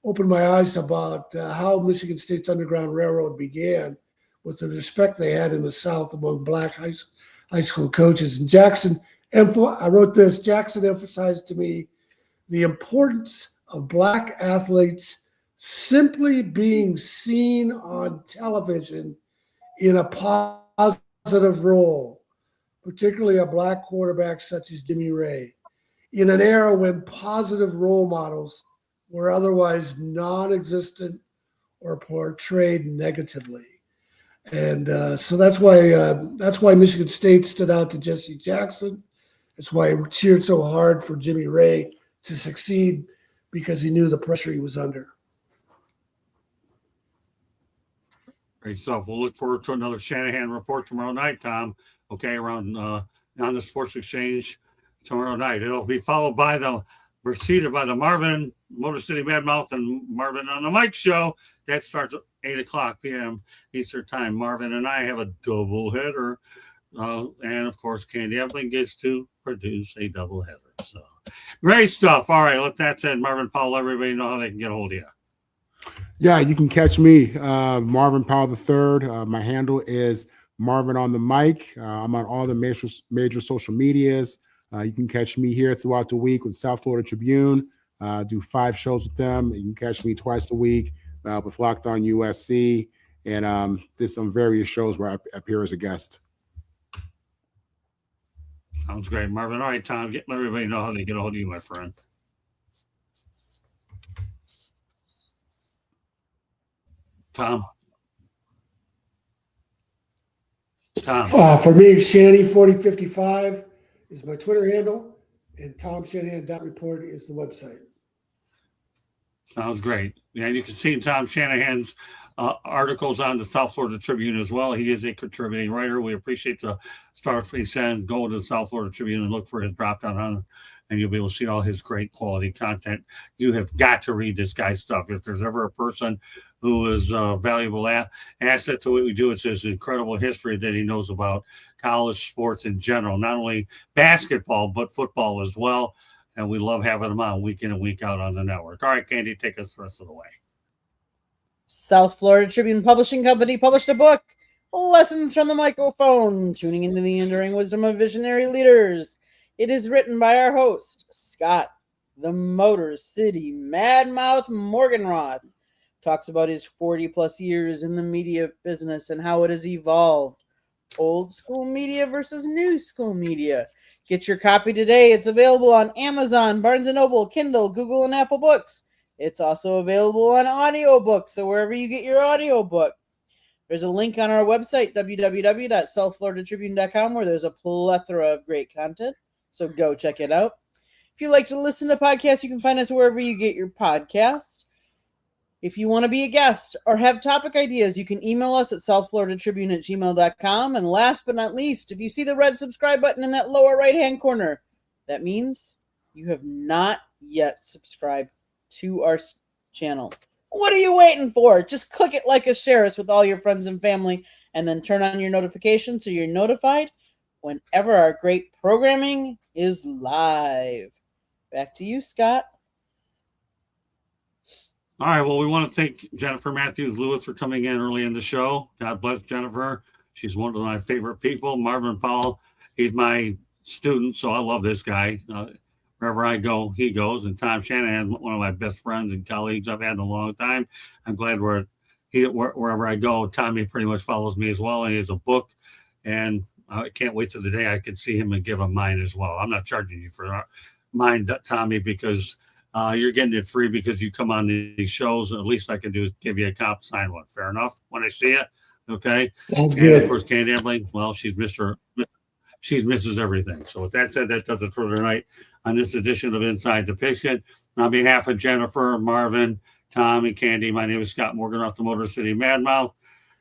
opened my eyes about how Michigan State's Underground Railroad began with the respect they had in the South among black high school coaches. And I wrote this, Jackson emphasized to me the importance of black athletes simply being seen on television in a positive role, particularly a black quarterback such as Jimmy Ray, in an era when positive role models were otherwise non-existent or portrayed negatively. And so that's why Michigan State stood out to Jesse Jackson. That's why he cheered so hard for Jimmy Ray to succeed, because he knew the pressure he was under. Great stuff. We'll look forward to another Shanahan report tomorrow night, Tom. Okay, around on the Sports Exchange tomorrow night. It'll be followed by preceded by the Marvin, Motor City Madmouth, and Marvin on the Mike show. That starts at 8:00 p.m. Eastern Time. Marvin and I have a double header. And, of course, Candy Evelyn gets to produce a double header. So, great stuff. All right, with that said, Marvin Powell, let everybody know how they can get a hold of you. Yeah, you can catch me, Marvin Powell III. My handle is Marvin on the Mic. I'm on all the major social medias. You can catch me here throughout the week with South Florida Tribune. Do 5 shows with them. You can catch me twice a week with Locked On USC, and there's some various shows where I appear as a guest. Sounds great, Marvin. All right, Tom, let everybody know how they get a hold of you, my friend. Tom. For me, Shanny4055 is my Twitter handle, and TomShanahan.report is the website. Sounds great. Yeah, you can see Tom Shanahan's articles on the South Florida Tribune as well. He is a contributing writer. We appreciate the stuff he sends. Go to the South Florida Tribune and look for his drop down on it, and you'll be able to see all his great quality content. You have got to read this guy's stuff. If there's ever a person who is a valuable asset to what we do, it's his incredible history that he knows about college sports in general, not only basketball, but football as well. And we love having him on week in and week out on the network. All right, Candy, take us the rest of the way. South Florida Tribune Publishing Company published a book, Lessons from the Microphone, Tuning into the Enduring Wisdom of Visionary Leaders. It is written by our host, Scott, the Motor City Madmouth Morganroth. Talks about his 40-plus years in the media business and how it has evolved. Old school media versus new school media. Get your copy today. It's available on Amazon, Barnes & Noble, Kindle, Google, and Apple Books. It's also available on audiobook, so wherever you get your audiobook. There's a link on our website, www.southfloridatribune.com, where there's a plethora of great content. So go check it out. If you like to listen to podcasts, you can find us wherever you get your podcasts. If you want to be a guest or have topic ideas, you can email us at southfloridatribune@gmail.com. And last but not least, if you see the red subscribe button in that lower right-hand corner, that means you have not yet subscribed to our channel. What are you waiting for? Just click it, like us, share us with all your friends and family, and then turn on your notifications so you're notified whenever our great programming is live. Back to you, Scott. All right. Well, we want to thank Jennifer Matthews Lewis for coming in early in the show. God bless Jennifer. She's one of my favorite people. Marvin Powell, he's my student, so I love this guy. Wherever I go, he goes. And Tom Shanahan, one of my best friends and colleagues I've had in a long time. I'm glad wherever I go, Tommy pretty much follows me as well. And he has a book. And I can't wait till the day I can see him and give him mine as well. I'm not charging you for mine, Tommy, because you're getting it free because you come on these shows. At least I can do is give you a cop, sign one. Fair enough when I see it. Okay. Sounds And good. of course, Candy Ambling, well, she's Mrs. Everything. So with that said, that does it for tonight on this edition of Inside the Pigskin. On behalf of Jennifer, Marvin, Tom, and Candy, my name is Scott Morgan off the Motor City Madmouth.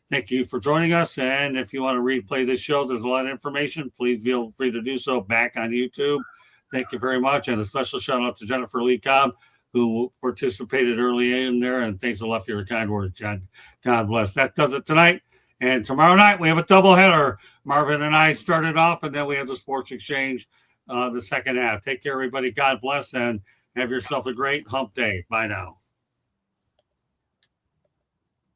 Thank you for joining us. And if you want to replay this show, there's a lot of information. Please feel free to do so back on YouTube. Thank you very much. And a special shout out to Jennifer Lee Cobb, who participated early in there. And thanks a lot for your kind words, John. God bless. That does it tonight. And tomorrow night, we have a doubleheader. Marvin and I started off, and then we have the Sports Exchange the second half. Take care, everybody. God bless, and have yourself a great hump day. Bye now.